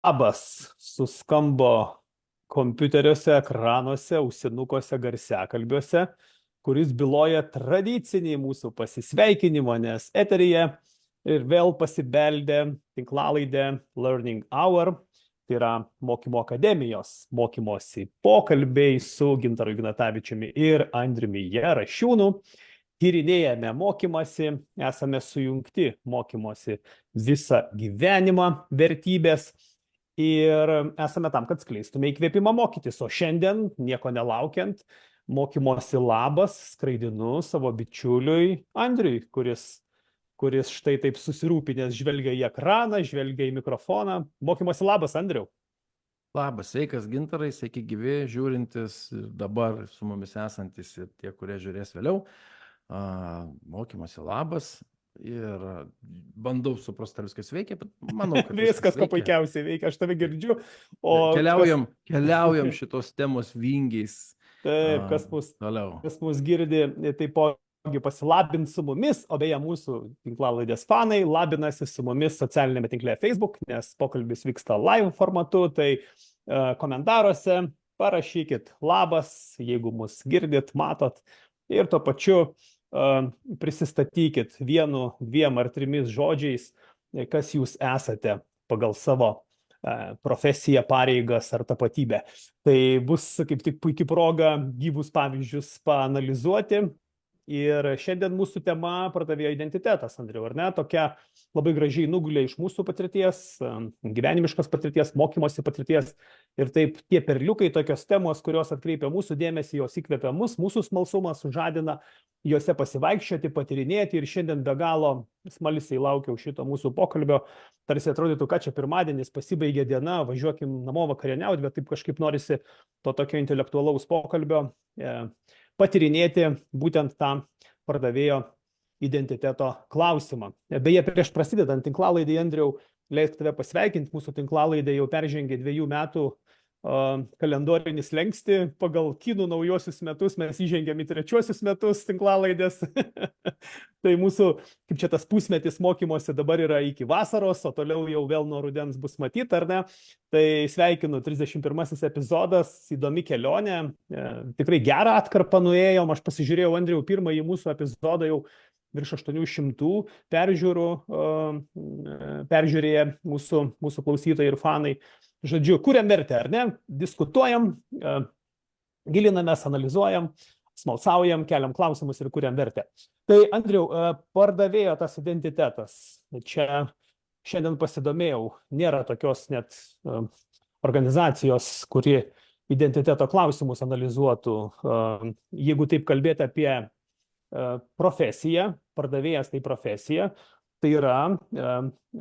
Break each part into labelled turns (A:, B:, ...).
A: Labas suskambo kompiuteriuose, ekranuose, ausinukuose, garsiakalbiuose, kuris byloja tradicinį mūsų pasisveikinimą, nes eteryje ir vėl pasibeldė tinklalaidė Learning Hour, tai yra mokymo akademijos mokymosi pokalbiai su Gintaru Ignatavičiumi ir Andriumi Jarašiūnu. Tyrinėjame mokymasi, esame sujungti mokymosi visą gyvenimą vertybės. Ir esame tam, kad skleistume įkvėpimą mokytis. O šiandien, nieko nelaukiant, mokymosi labas skraidinu savo bičiuliui Andriui, kuris štai taip susirūpinęs žvelgia į ekraną, žvelgia į mikrofoną. Mokymosi labas, Andriau.
B: Labas, sveikas Gintarai, sveiki gyvi, žiūrintis dabar su mumis esantis ir tie, kurie žiūrės vėliau. Mokymosi labas. Ir bandau suprasti, ar viskas veikia, bet manau, kad
A: viskas ko puikiausiai veikia, aš tave girdžiu. O
B: keliaujam šitos temos vingiais.
A: Taip, kas mus girdi, taipogi pasilabins su mumis, o beje mūsų tinklalaidės fanai labinasi su mumis socialinėme tinkle Facebook, nes pokalbis vyksta live formatu, tai komentaruose parašykit labas, jeigu mus girdit, matot, ir tuo pačiu prisistatykit 1, 2 ar 3 žodžiais, kas jūs esate pagal savo profesiją, pareigas ar tapatybę. Tai bus kaip tik puikia proga gyvus pavyzdžius paanalizuoti. Ir šiandien mūsų tema pardavėjo identitetas, Andriau, ar ne? Tokia labai gražiai nugulė iš mūsų patirties, gyvenimiškos patirties, mokymosi patirties. Ir taip tie perliukai, tokios temos, kurios atkreipia mūsų dėmesį, jos įkvepia mus, mūsų smalsumą sužadina, juose pasivaikščioti, patyrinėti. Ir šiandien be galo smalsiai laukiau šito mūsų pokalbio. Tarsi atrodytų, kad čia pirmadienis, pasibaigė diena, važiuokim namo vakarieniauti, bet taip kažkaip norisi to tokio intelektualaus pokalbio patyrinėti būtent tą pardavėjo identiteto klausimą. Beje, prieš prasidedant tinklalaidai, Andriau, leisk tave pasveikinti, mūsų tinklalaidai jau peržengė 2 metų kalendorinį slenkstį, pagal kinų naujosius metus mes įžengėm į 3 metus tinklalaidės. Tai mūsų, kaip čia tas pusmetis mokymosi dabar yra iki vasaros, o toliau jau vėl nuo rudens bus matyti, ar ne? Tai sveikinu, 31 epizodas, įdomi kelionė, tikrai gerą atkarpą nuėjom, aš pasižiūrėjau, Andriau, pirmąjį mūsų epizodą jau virš 800 peržiūrų peržiūrėję mūsų klausytojai ir fanai. Žodžiu, kuriam vertę, ar ne? Diskutuojam, gilinamės, analizuojam, smalsaujam, keliam klausimus ir kuriam vertę. Tai, Andriau, pardavėjo tas identitetas. Čia šiandien pasidomėjau, nėra tokios net organizacijos, kuri identiteto klausimus analizuotų. Jeigu taip kalbėti apie profesiją, pardavėjas tai profesija, tai yra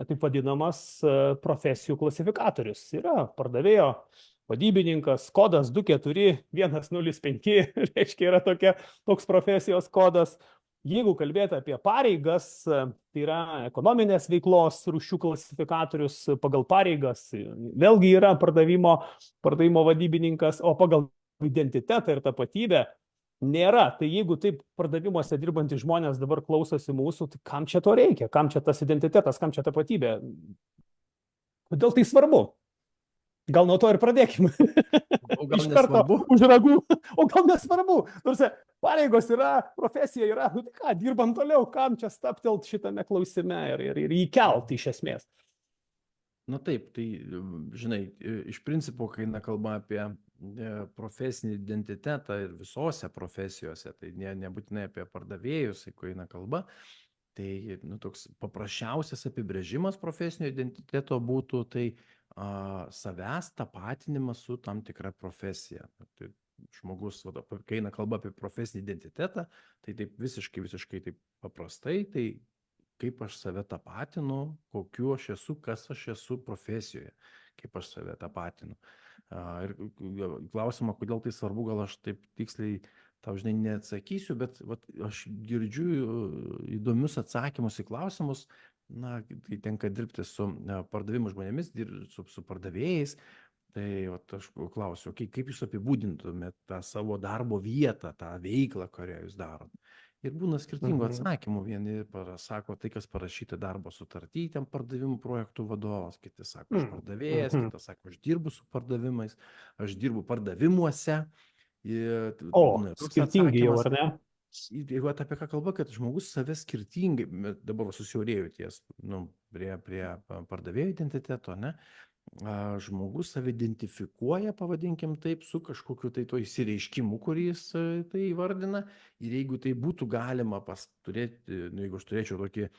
A: taip vadinamas profesijų klasifikatorius. Yra pardavėjo vadybininkas, kodas 24105, reiškia yra toks profesijos kodas. Jeigu kalbėti apie pareigas, tai yra ekonominės veiklos rūšių klasifikatorius pagal pareigas, vėlgi yra pardavimo vadybininkas, o pagal identitetą ir tapatybę nėra. Tai jeigu taip pardavimuose dirbantys žmonės dabar klausosi mūsų, tai kam čia to reikia? Kam čia tas identitetas, kam čia tapatybė? Kodėl tai svarbu? Gal nuo to ir pradėkime.
B: O gal nesvarbu?
A: Už ragų. O gal nesvarbu? Nors pareigos yra, profesija yra, nu tai ką, dirbam toliau, kam čia staptelt šitame klausime ir įkelt iš esmės.
B: Na taip, tai, žinai, iš principo, kai eina kalba apie profesinį identitetą ir visose profesijose, tai nebūtinai apie pardavėjus, kai eina kalba, tai toks paprasčiausias apibrėžimas profesinio identiteto būtų tai savęs tapatinimas su tam tikra profesija. Tai žmogus, kai eina kalba apie profesinį identitetą, tai taip visiškai taip paprastai, tai kaip aš save tapatinu, kokiu aš esu, kas aš esu profesijoje, kaip aš save tapatinu. Ir klausimą, kodėl tai svarbu, gal aš taip tiksliai tau, žinai, neatsakysiu, bet aš girdžiu įdomius atsakymus į klausimus, tai tenka dirbti su pardavimų žmonėmis, su pardavėjais, tai aš klausiu, kaip jūs apibūdintumėte tą savo darbo vietą, tą veiklą, kurią jūs darot. Ir būna skirtingų
A: Mhm.
B: atsakymų. Vieni sako tai, kas parašyta darbo sutarty, ten pardavimų projektų vadovas, kiti sako, aš pardavėjas,
A: Mhm.
B: kitas sako, aš dirbu su pardavimais, aš dirbu pardavimuose. Ir
A: O,
B: būna ir toks
A: skirtingi jau,
B: atsakymas.
A: ar ne?
B: Jeigu apie ką kalba, kad žmogus save skirtingai, dabar va susiaurėjo ties, prie pardavėjo identiteto, ne? Žmogus save identifikuoja, pavadinkim taip, su kažkokiu tai to įsireiškimu, kurį jis tai įvardina. Ir jeigu tai būtų galima turėti, jeigu aš turėčiau tokį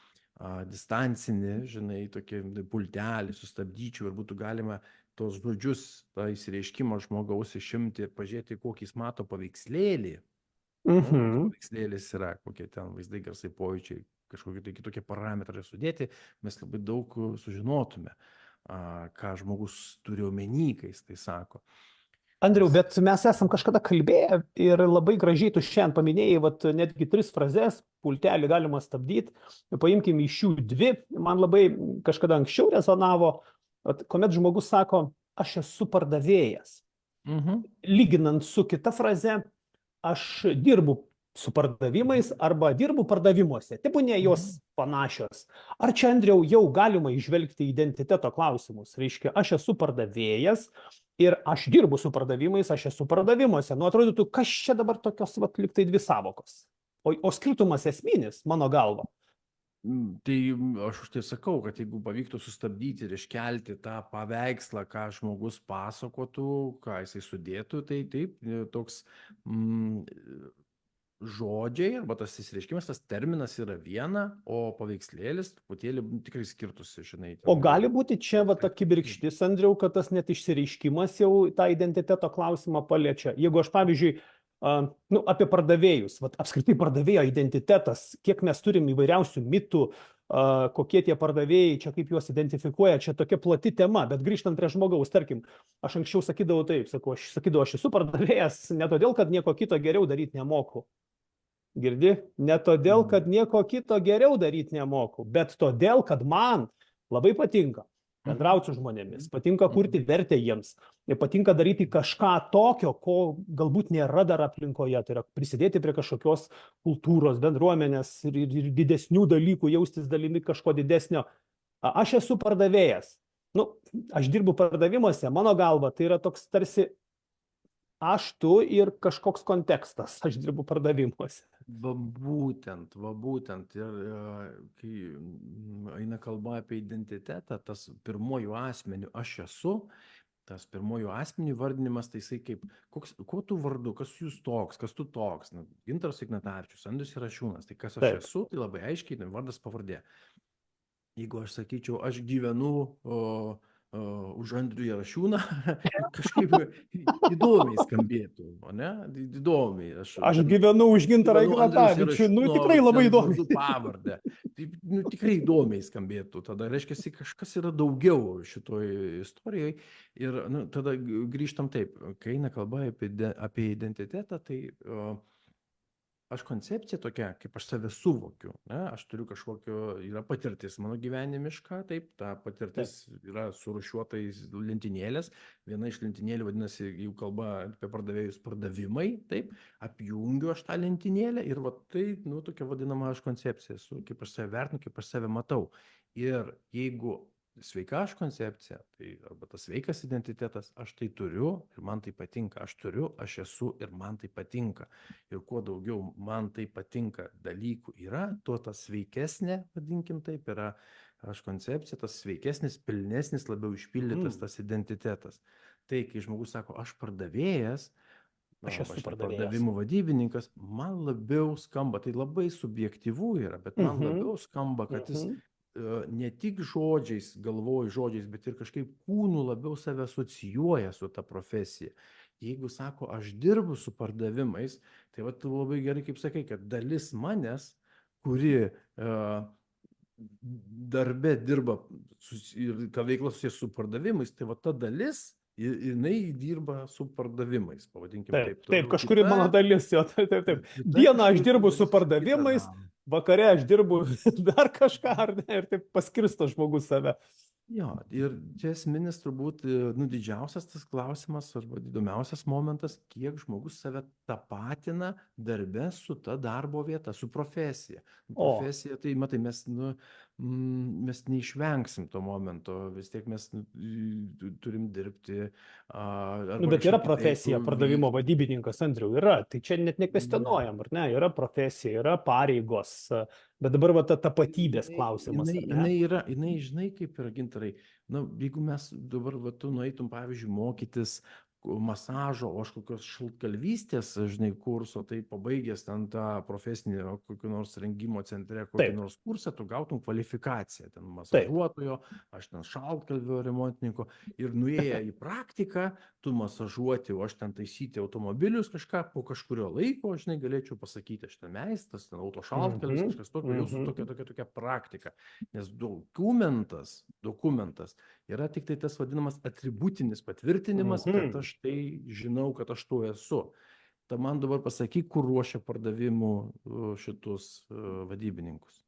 B: distancinį, žinai, tokį pultelį, sustabdyčiau ir būtų galima tos žodžius, tą įsireiškimą žmogaus išimti ir pažiūrėti, kokį jis mato paveikslėlį.
A: Mhm.
B: Paveikslėlis yra, kokie ten vaizdai, garsai, pojūčiai, kažkokie tai kitokie parametrai sudėti, mes labai daug sužinotume, ką žmogus turi omeny, kai jis tai sako.
A: Andriau, bet mes esam kažkada kalbėję ir labai gražiai tu šiandien paminėjai, vat, netgi 3 frazes, pultelį galima stabdyti, paimkim iš jų 2, man labai kažkada anksčiau rezonavo, kuomet žmogus sako, aš esu pardavėjas. Lyginant su kita fraze, aš dirbu su pardavimais arba dirbu pardavimuose, tebūnie jos panašios. Ar čia, Andriau, jau galima įžvelgti identiteto klausimus? Reiškia, aš esu pardavėjas ir aš dirbu su pardavimais, aš esu pardavimuose. Nu, atrodytų, kas čia dabar tokios, vat, liktai 2 sąvokos. O skirtumas esminis, mano galva.
B: Tai aš už tai sakau, kad jeigu pavyktų sustabdyti ir iškelti tą paveikslą, ką žmogus pasakotų, ką jisai sudėtų, tai taip, toks žodžiai arba tas įsireiškimas, tas terminas yra viena, o paveikslėlis truputėlį tikrai skirtusi, žinai.
A: O gali būti čia va ta kibirkštis, Andriau, kad tas net išsireiškimas jau tą identiteto klausimą paliečia. Jeigu aš, pavyzdžiui, apie pardavėjus, vat, apskritai pardavėjo identitetas, kiek mes turim įvairiausių mitų, kokie tie pardavėjai, čia kaip juos identifikuoja, čia tokia plati tema, bet grįžtant prie žmogaus, tarkim, aš anksčiau sakydavau taip, aš esu pardavėjas ne todėl, kad nieko kito geriau daryti nemoku. Girdi? Ne todėl, kad nieko kito geriau daryti nemoku, bet todėl, kad man labai patinka bendrauti su žmonėmis, patinka kurti vertę jiems, patinka daryti kažką tokio, ko galbūt nėra dar aplinkoje, tai yra prisidėti prie kažkokios kultūros, bendruomenės ir didesnių dalykų, jaustis dalimi kažko didesnio. Aš esu pardavėjas. Aš dirbu pardavimuose, mano galva, tai yra toks tarsi aš, tu ir kažkoks kontekstas, aš dirbu pardavimuose.
B: Va būtent. Ir kai eina kalba apie identitetą, tas pirmojų asmenių aš esu, tas pirmojų asmenių vardinimas, tai jisai kaip, kuo tu vardu, kas jūs toks, kas tu toks. Gintaras Ignatavičius, Andrius Jarašiūnas, tai kas aš esu, tai labai aiškiai, vardas pavardė. Jeigu aš sakyčiau, aš gyvenu už Andrių Jarašiūną, kažkaip įdomiai skambėtų, o ne? Įdomiai. Aš
A: gyvenu už Gintarą Ignatavičių, tikrai labai įdomiai.
B: Pavardę. Tikrai įdomiai skambėtų. Tada reiškia, kažkas yra daugiau šitoj istorijoje. Ir tada grįžtam taip, kai eina kalba apie identitetą, tai aš koncepcija tokia, kaip aš save suvokiu, ne? Aš turiu yra patirtis mano gyvenimiška, taip, ta patirtis yra surūšiuota į lentynėlės, viena iš lentynėlių vadinasi, jeigu kalba apie pardavėjus, pardavimai, taip, apjungiu aš tą lentynėlę ir va tai, tokia vadinama aš koncepcija, kaip aš save vertinu, kaip aš save matau. Ir jeigu sveika aš koncepcija, tai arba tas sveikas identitetas, aš tai turiu ir man tai patinka, aš turiu, aš esu ir man tai patinka. Ir kuo daugiau man tai patinka dalykų yra, tuo tas sveikesnė, vadinkim taip, yra aš koncepcija, tas sveikesnis, pilnesnis, labiau išpildytas tas identitetas. Tai, kai žmogus sako, aš pardavėjas,
A: aš esu
B: pardavimų vadybininkas, man labiau skamba, tai labai subjektyvu yra, bet man labiau skamba, kad jis ne tik žodžiais, galvoju žodžiais, bet ir kažkaip kūnu labiau save asocijuoja su ta profesija. Jeigu sako, aš dirbu su pardavimais, tai va tu labai gerai kaip sakai, kad dalis manęs, kuri darbe dirba ir ta veikla susijęs su pardavimais, tai va ta dalis, jinai dirba su pardavimais, pavadinkim taip.
A: Taip, kažkuri mano dalis, jo, taip. Dieną aš dirbu su pardavimais, vakare aš dirbu dar kažką, ar ne, ir taip paskirsto žmogus save.
B: Jo, ir čia esminis turbūt, nu, didžiausias tas klausimas arba įdomiausias momentas, kiek žmogus save tapatina darbe su ta darbo vieta, su profesija.
A: O,
B: Profesija, tai matai, mes, nu, mes neišvengsim to momento, vis tiek mes turim dirbti,
A: nu,
B: arba
A: bet yra
B: kažkaip kitaip
A: profesija pardavimo
B: vykti.
A: vadybininkas, Andriau, yra. Tai čia net nekvestionuojam, ar ne? Yra profesija, yra pareigos. Bet dabar va ta tapatybės
B: Jinai,
A: klausimas,
B: jinai,
A: ar ne?
B: jinai yra, jinai, žinai, kaip yra, Gintarai. Na, jeigu mes dabar, va, tu nueitum, pavyzdžiui, mokytis masažo, o aš kokios šaltkalvystės, žinai, kurso, tai pabaigęs ten tą profesinį kokį nors rengimo centre, kokį
A: Taip,
B: nors kursą, tu gautum kvalifikaciją, ten
A: taip.
B: masažuotojo, aš ten šaltkalvio remontininko, ir nuėję į praktiką, tu masažuoti, o aš ten taisyti automobilius kažką, po kažkurio laiko, žinai, galėčiau pasakyti, aš ten meistras, ten auto šaltkalvis,
A: Mhm,
B: kažkas tokio, jau su
A: mhm.
B: tokia praktika. Nes dokumentas yra tik tai tas vadinamas atributinis patvirtinimas, kad
A: Mhm.
B: aš tai žinau, kad aš tuo esu. Ta man dabar pasakyk, kur ruošia pardavimų šitus vadybininkus.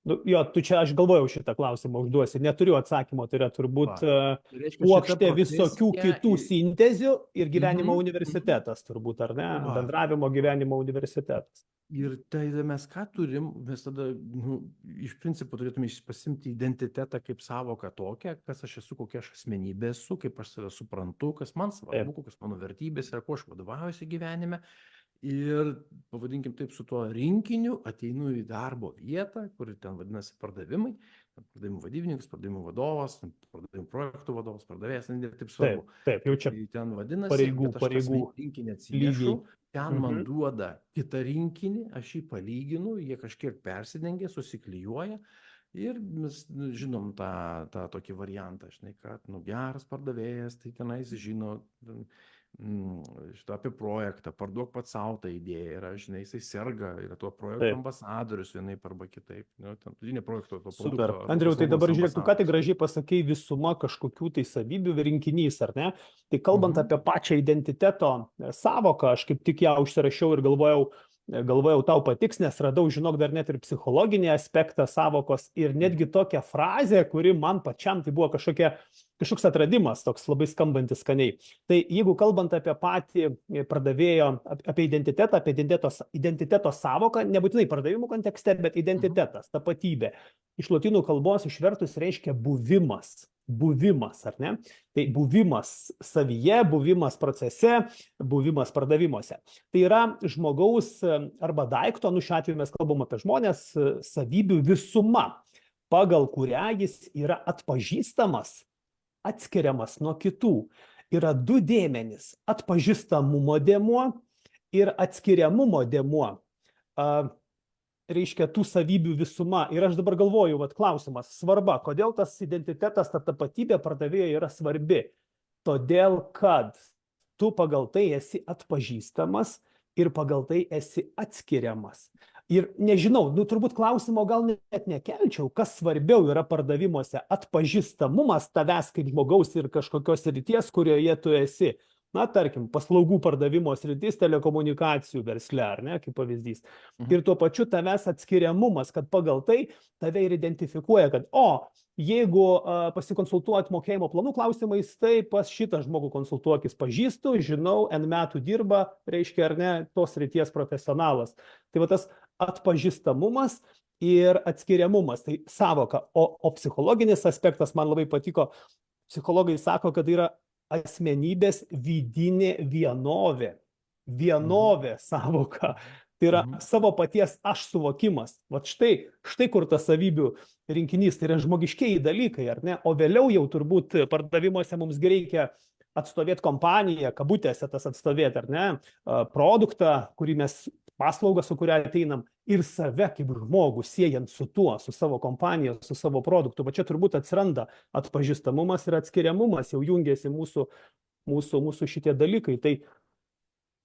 A: Nu, jo, tu čia aš galvojau šitą klausimą užduosi, neturiu atsakymo, tai yra
B: Va.
A: turbūt
B: Tai reiškia, šita
A: puokštė visokių
B: profesija.
A: kitų sintezių ir gyvenimo
B: Mhm, mhm.
A: universitetas, turbūt, ar ne?
B: Va.
A: Bendravimo gyvenimo universitetas.
B: Ir tai mes ką turim, mes tada, nu, iš principo turėtume pasimti identitetą kaip savoką tokią, kas aš esu, kokia aš asmenybė esu, kaip aš save suprantu, kas man
A: Taip,
B: svarbu, kokios mano vertybės ir kuo aš vadovaujuosi gyvenime. Ir pavadinkim taip, su tuo rinkiniu ateinu į darbo vietą, kur ten vadinasi pardavimai, pardavimų vadybininkas, pardavimų vadovas, pardavimų projektų vadovas, pardavėjas, ne taip
A: taip,
B: svarbu.
A: taip, jau čia
B: Tai ten vadinasi,
A: pareigų,
B: kad aš tą
A: pareigų
B: rinkinį
A: lygiai.
B: atsinešu, ten man
A: Mhm.
B: duoda kitą rinkinį, aš jį palyginu, jie kažkiek persidengia, susiklijuoja. Ir mes žinom tą tokį variantą, žinai, kad, nu, geras pardavėjas, tai tenais žino šitą apie projektą, parduok pats savo tą idėją, yra, žinai, jisai serga, yra tuo projekto
A: Taip.
B: ambasadorius vienaip arba kitaip, nu, ten, ne projekto, to
A: Super.
B: produkto arba
A: Andriau, tai
B: paslaugos
A: dabar žiūrėk, tu ką tik
B: ambasadorius.
A: gražiai pasakei visuma kažkokių tai savybių rinkinys, ar ne? Tai kalbant
B: Mhm.
A: apie pačią identiteto savoką, aš kaip tik ją užsirašiau ir galvojau tau patiks, nes radau, žinok, dar net ir psichologinį aspektą savokos ir netgi tokią frazę, kuri man pačiam tai buvo kažkoks atradimas, toks labai skambantis skaniai. Tai jeigu kalbant apie patį pardavėjo, apie identitetą, apie identiteto savoką, nebūtinai pardavimų kontekste, bet identitetas, tapatybė. Iš lotynų kalbos išvertus reiškia buvimas. Buvimas, ar ne? Tai buvimas savyje, buvimas procese, buvimas pardavimuose. Tai yra žmogaus arba daikto, nu šiuo atveju mes kalbam apie žmonės, savybių visuma, pagal kurią jis yra atpažįstamas, atskiriamas nuo kitų. Yra du dėmenys - atpažįstamumo dėmuo ir atskiriamumo dėmuo. Reiškia tų savybių visuma. Ir aš dabar galvoju, vat klausimas, svarba, kodėl tas identitetas, ta tapatybė pardavėjo yra svarbi. Todėl, kad tu pagal tai esi atpažįstamas ir pagal tai esi atskiriamas. Ir nežinau, nu turbūt klausimo gal net nekelčiau, kas svarbiau yra pardavimuose - atpažįstamumas tavęs kaip žmogaus ir kažkokios srities, kurioje tu esi. Na, tarkim, paslaugų pardavimo sritis telekomunikacijų versle, ar ne, kaip pavyzdys. Ir tuo pačiu tavęs atskiriamumas, kad pagal tai tave ir identifikuoja, kad, jeigu pasikonsultuoti mokėjimo planų klausimais, tai pas šitą žmogų konsultuokis, pažįstu, žinau, N metų dirba, reiškia, ar ne, tos srities profesionalas. Tai va tas atpažįstamumas ir atskiriamumas, tai savoka. O psichologinis aspektas man labai patiko. Psichologai sako, kad yra asmenybės vidinė vienovė. Vienovė savoka. Tai yra savo paties aš suvokimas. Vat štai kur tas savybių rinkinys, tai yra žmogiškieji dalykai, ar ne? O vėliau jau turbūt pardavimuose mums reikia atstovėti kompaniją, kabutėse tas atstovėti, ar ne? Produktą, kurį mes, paslaugą, su kuria ateinam, ir save kaip žmogų siejant su tuo, su savo kompanija, su savo produktu. Va čia turbūt atsiranda atpažįstamumas ir atskiriamumas, jau jungiasi mūsų šitie dalykai.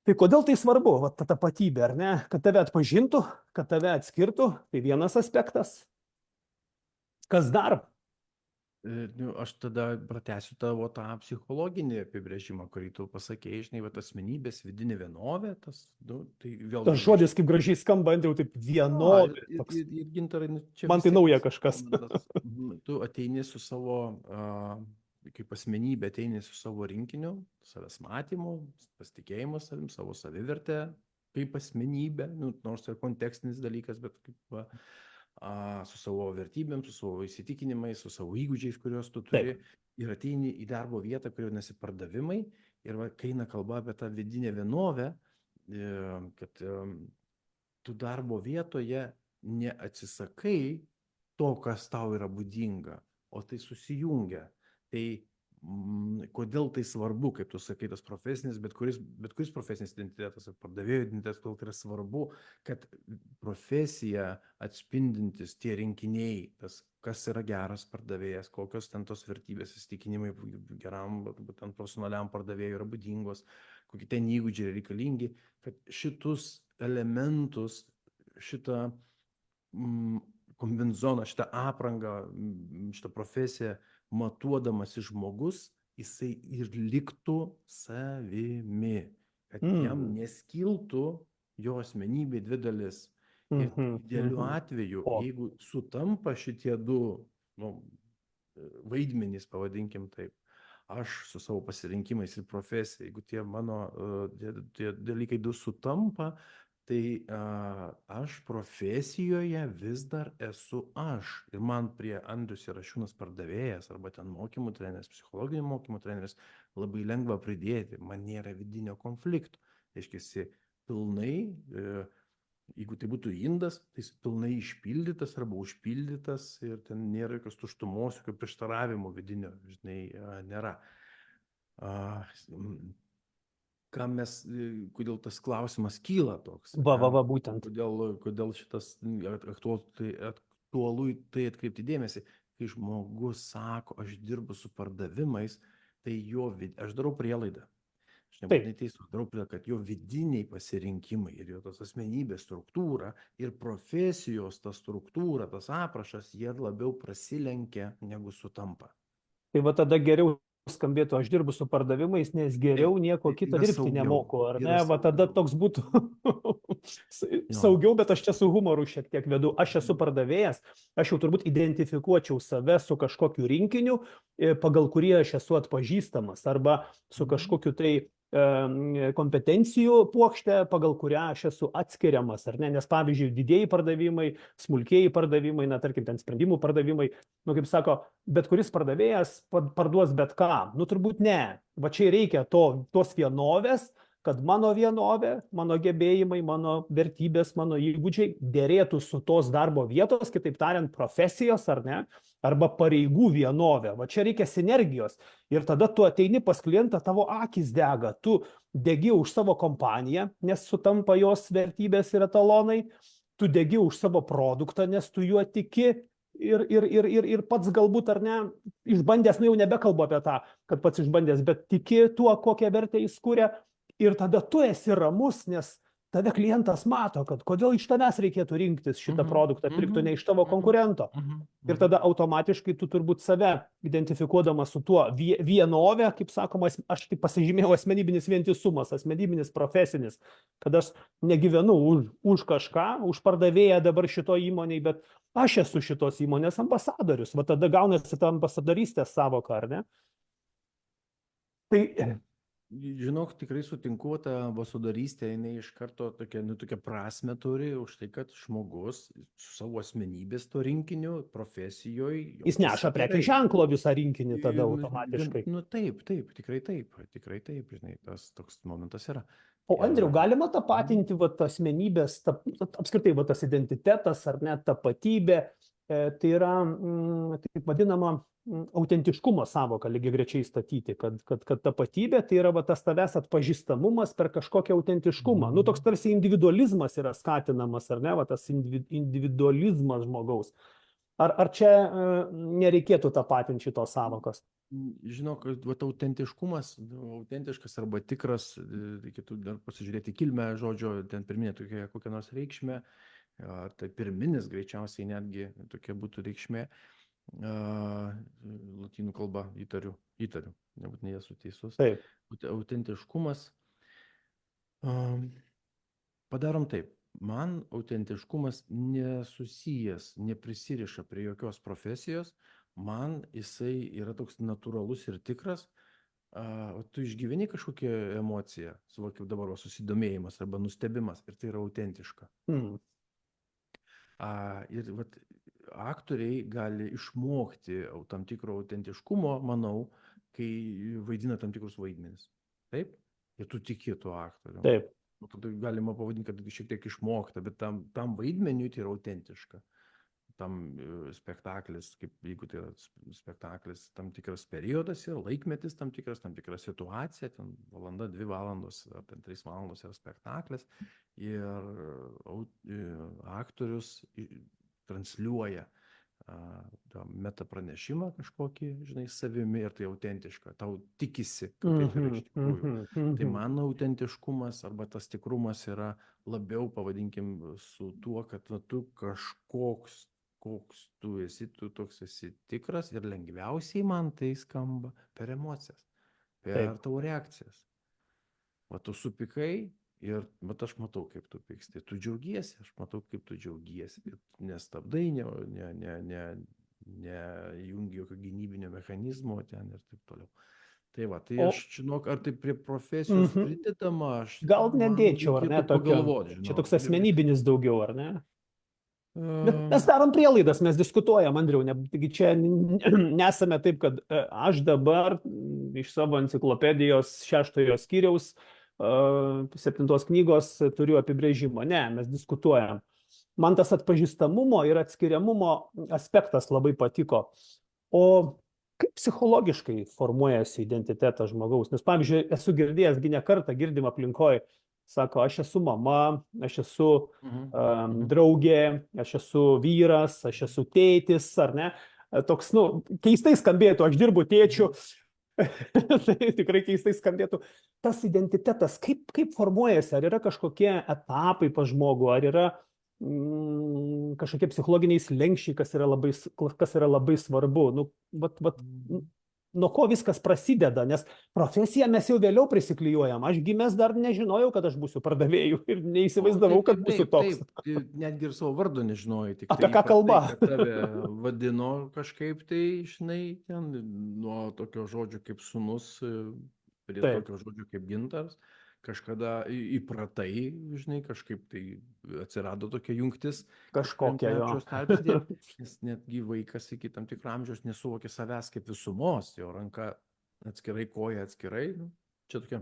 A: Tai kodėl tai svarbu, va, ta tapatybė, ar ne? Kad tave atpažintų, kad tave atskirtų, tai vienas aspektas. Kas dar?
B: Aš tada pratęsiu tavo tą psichologinį apibrėžimą, kurį tu pasakėjai, žinai, va, asmenybės vidinė vienovė, tai
A: Tas
B: vėlgi
A: žodis kaip gražiai skamba, Andriau, taip vienovė. Toks,
B: ir Gintarai, čia
A: man
B: vis
A: tai
B: tiek
A: nauja
B: tas
A: kažkas.
B: momentas, tu ateini su savo, kaip asmenybė, ateini su savo rinkiniu, savęs matymu, pasitikėjimu savim, savo savivertę, kaip asmenybė, nors ir kontekstinis dalykas, bet kaip su savo vertybėm, su savo įsitikinimais, su savo įgūdžiais, kuriuos tu turi,
A: Taip.
B: ir ateini į darbo vietą, kurioje nesi pardavimai, ir va, kai eina kalba apie tą vidinę vienovę, kad tu darbo vietoje neatsisakai to, kas tau yra būdinga, o tai susijungia. Tai kodėl tai svarbu, kaip tu sakai, tas profesinis, bet kuris profesinis identitetas, ar pardavėjo identitetas, kodėl tai yra svarbu, kad profesija atspindintis tie rinkiniai, tas, kas yra geras pardavėjas, kokios ten tos vertybės, įsitikinimai geram, būtent profesionaliam pardavėjui yra būdingos, kokie ten įgūdžiai reikalingi, kad šitus elementus, šitą kombinzoną, šitą aprangą, šitą profesiją matuodamas žmogus, jisai ir liktų savimi, kad jam neskiltų jo asmenybė dvi dalis. Ir idealiu atveju,
A: O,
B: jeigu sutampa šitie du vaidmenys, pavadinkim taip, aš su savo pasirinkimais ir profesija, jeigu tie mano tie dalykai du sutampa, tai aš profesijoje vis dar esu aš. Ir man prie Andrius Jarašiūnas pardavėjas arba ten mokymų treneris, psichologinių mokymų treneris labai lengva pridėti. Man nėra vidinio konflikto. Reiškia, pilnai, jeigu tai būtų indas, tai jis pilnai išpildytas arba užpildytas ir ten nėra jokios tuštumos, jokio prieštaravimo vidinio, žinai, nėra. Kodėl tas klausimas kyla toks,
A: būtent.
B: kodėl šitas aktualu tai atkreipti dėmesį, kai žmogus sako, aš dirbu su pardavimais, tai aš darau prielaidą. Aš nebūtinai teisus, darau prielaidą, kad jo vidiniai pasirinkimai ir jo tos asmenybės struktūra ir profesijos ta struktūra, tas aprašas, jie labiau prasilenkia negu sutampa.
A: Tai va tada geriau skambėtų, aš dirbu su pardavimais, nes geriau nieko kito dirbti nemoku, ar ne? Va tada toks būtų saugiau, bet aš čia su humoru šiek tiek vedu. Aš esu pardavėjas, aš jau turbūt identifikuočiau save su kažkokiu rinkiniu, pagal kurį aš esu atpažįstamas, arba su kažkokiu tai kompetencijų puokštę, pagal kurią aš esu atskiriamas, ar ne? Nes pavyzdžiui, didieji pardavimai, smulkieji pardavimai, na tarkim, ten sprendimų pardavimai, kaip sako, bet kuris pardavėjas parduos bet ką. Turbūt ne. Va čia reikia tos vienovės, kad mano vienovė, mano gebėjimai, mano vertybės, mano įgūdžiai dėrėtų su tos darbo vietos, kitaip tariant, profesijos, ar ne, arba pareigų vienovė. Va čia reikia sinergijos. Ir tada tu ateini pas klientą, tavo akis dega, tu degi už savo kompaniją, nes sutampa jos vertybės ir etalonai, tu degi už savo produktą, nes tu juo tiki. Ir pats galbūt, ar ne, išbandęs, jau nebekalbu apie tą, kad pats išbandęs, bet tiki tuo, kokią vertę jis kuria, ir tada tu esi ramus, nes tave klientas mato, kad kodėl iš tavęs reikėtų rinktis šitą produktą, pirktų ne iš tavo konkurento. Ir tada automatiškai tu turbūt save identifikuodamas su tuo vienovė, kaip sakoma, aš taip pasižymėjau, asmenybinis vientisumas, asmenybinis profesinis, kad aš negyvenu už kažką, už pardavėją dabar šito įmonėj, bet aš esu šitos įmonės ambasadorius. Va tada gaunasi ta ambasadorystės savoka, ar ne? Tai
B: žinok, tikrai sutinku, ta ambasadorystė, jinai iš karto tokia prasme turi už tai, kad žmogus su savo asmenybės to rinkiniu, profesijoje.
A: Jis neša prekės ženklo visą rinkinį tada automatiškai.
B: Taip, tikrai taip, žinai, tas toks momentas yra.
A: O Andriau, galima tapatinti asmenybės, apskritai tas identitetas ar net tapatybė, tai yra taip vadinama autentiškumo savoka lygiagrečiai statyti, kad tapatybė tai yra tas tavęs atpažįstamumas per kažkokią autentiškumą. Toks tarsi individualizmas yra skatinamas, ar ne, tas individualizmas žmogaus. Ar čia nereikėtų tapatinti šitos savokos?
B: Žinok, autentiškumas, autentiškas arba tikras, reikėtų dar pasižiūrėti kilmę žodžio, ten pirminė tokia kokia nors reikšmė, tai pirminis greičiausiai netgi tokia būtų reikšmė. lotynų kalba įtariu, nebūtinai esu teisus.
A: Taip,
B: Autentiškumas. Padarom taip. Man autentiškumas nesusijęs, neprisiriša prie jokios profesijos. Man jisai yra toks natūralus ir tikras. O tu išgyveni kažkokią emociją, kaip dabar susidomėjimas arba nustebimas, ir tai yra autentiška.
A: mm,
B: Ir vat, aktoriai gali išmokti tam tikro autentiškumo, manau, kai vaidina tam tikrus vaidmenis. Taip? Ir tu tiki tuo aktorium.
A: taip,
B: Tada galima pavadinti, kad šiek tiek išmokta, bet tam vaidmeniui tai yra autentiška. Tam spektaklis, kaip jeigu tai yra spektaklis, tam tikras periodas yra, laikmetis tam tikra situacija, ten valanda, 2 valandos, ar ten 3 valandos yra spektaklis, ir aktorius transliuoja tą meta pranešimą kažkokį, žinai, savimi, ir tai autentiška, tau tikisi, kad taip yra iš tikrųjų. Tai mano autentiškumas arba tas tikrumas yra labiau, pavadinkim, su tuo, kad tu kažkoks, koks tu esi, tu toks esi tikras, ir lengviausiai man tai skamba per emocijas, per tavo reakcijas. O tu supykai ir aš matau, kaip tu pyksti. Tu džiaugiesi, aš matau, kaip tu džiaugiesi. Nestabdai, nejungi jokio gynybinio mechanizmo ten ir taip toliau. Tai va, tai aš žinok, ar tai prie profesijos pridedama, aš
A: gal nedėčiau, ar ne, tokio, čia toks asmenybinis daugiau, ar ne? Mes darom prielaidas, mes diskutuojam, Andriau, taigi čia nesame taip, kad aš dabar iš savo enciklopedijos 6 skyriaus 7 knygos turiu apibrėžimą. Ne, mes diskutuojam. Man tas atpažįstamumo ir atskiriamumo aspektas labai patiko. O kaip psichologiškai formuojasi identitetas žmogaus? Nes, pavyzdžiui, esu girdėjęs, ne kartą girdim aplinkoje, sako, aš esu mama, aš esu draugė, aš esu vyras, aš esu tėtis, ar ne? Toks, keistai skambėtų, aš dirbu tėčiu. Tai tikrai keistai skambėtų. Tas identitetas, kaip formuojasi? Ar yra kažkokie etapai pas žmogų, ar yra kažkokie psichologiniai slenksčiai, kas yra labai svarbu? Nuo ko viskas prasideda? Nes profesiją mes jau vėliau prisiklijuojam. Aš gimęs dar nežinojau, kad aš būsiu pardavėjų, ir neįsivaizdavau, kad būsiu toks.
B: Taip, netgi ir savo vardo nežinojai.
A: Apie ką kalba?
B: Tave vadino kažkaip tai, žinai, ten nuo tokio žodžio kaip sūnus prie tokio žodžio kaip gintaras. Kažkada įpratai, žinai, kažkaip tai atsirado tokia jungtis.
A: Kažkokia jo.
B: Nes netgi vaikas iki tam tikro amžiaus nesuvokė savęs kaip visumos, jo ranka atskirai, koja atskirai. Čia tokia.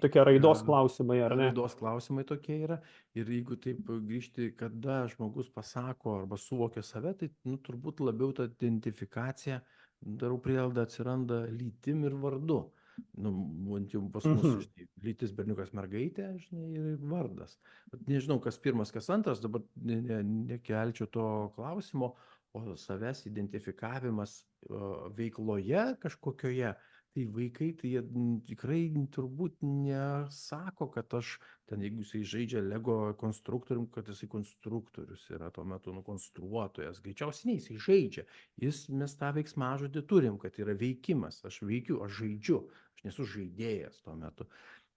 A: Tokie raidos klausimai, ar ne?
B: Raidos klausimai tokie yra. Ir jeigu taip grįžti, kada žmogus pasako arba suvokia save, tai turbūt labiau ta identifikacija, darau prielaidą, atsiranda lytim ir vardu. Jau pas mus lytis berniukas mergaitė, žinai, ir vardas. Bet nežinau, kas pirmas, kas antras, dabar nekelčiau to klausimo, o savęs identifikavimas veikloje kažkokioje, tai vaikai, tai jie tikrai turbūt nesako, kad aš ten, jeigu jisai žaidžia Lego konstruktorium, kad jisai konstruktorius yra tuo metu konstruotojas. Greičiausiai ne, jisai žaidžia. Mes tą veiksmažodį turim, kad yra veikimas. Aš veikiu, aš žaidžiu. Aš nesu žaidėjas tuo metu.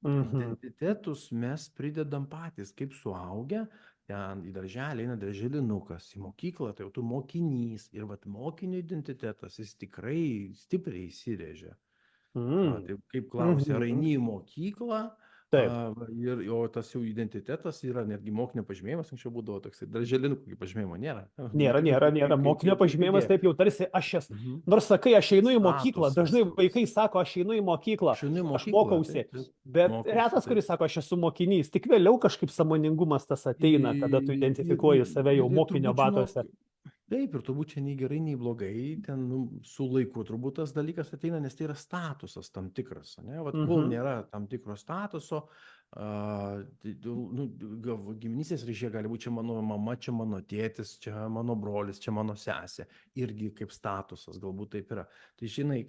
B: Identitetus mes pridedam patys, kaip suaugę. Ten į darželį eina darželinukas, į mokyklą, tai jau tu mokinys. Ir vat mokinio identitetas, jis tikrai stipriai įsirėžia. Tai kaip klausė, ar eini į mokyklą, o tas jau identitetas yra, netgi mokinio pažymėjimas, anksčiau būdavo toks, darželinukų pažymėjimo nėra.
A: Nėra. Mokinio pažymėjimas taip jau tarsi aš esu. Nors sakai, aš einu į mokyklą, dažnai vaikai sako, aš einu į mokyklą, aš mokausi, bet retas, kuris sako, aš esu mokinys, tik vėliau kažkaip sąmoningumas tas ateina, kada tu identifikuoji save jau mokinio batuose.
B: Taip, ir turbūt čia nei gerai, nei blogai, ten su laiku turbūt tas dalykas ateina, nes tai yra statusas tam tikras, ne? Vat kol nėra tam tikro statuso, Nu, giminystės ryšė gali būti čia mano mama, čia mano tėtis, čia mano brolis, čia mano sesė. Irgi kaip statusas, galbūt taip yra. Tai žinai,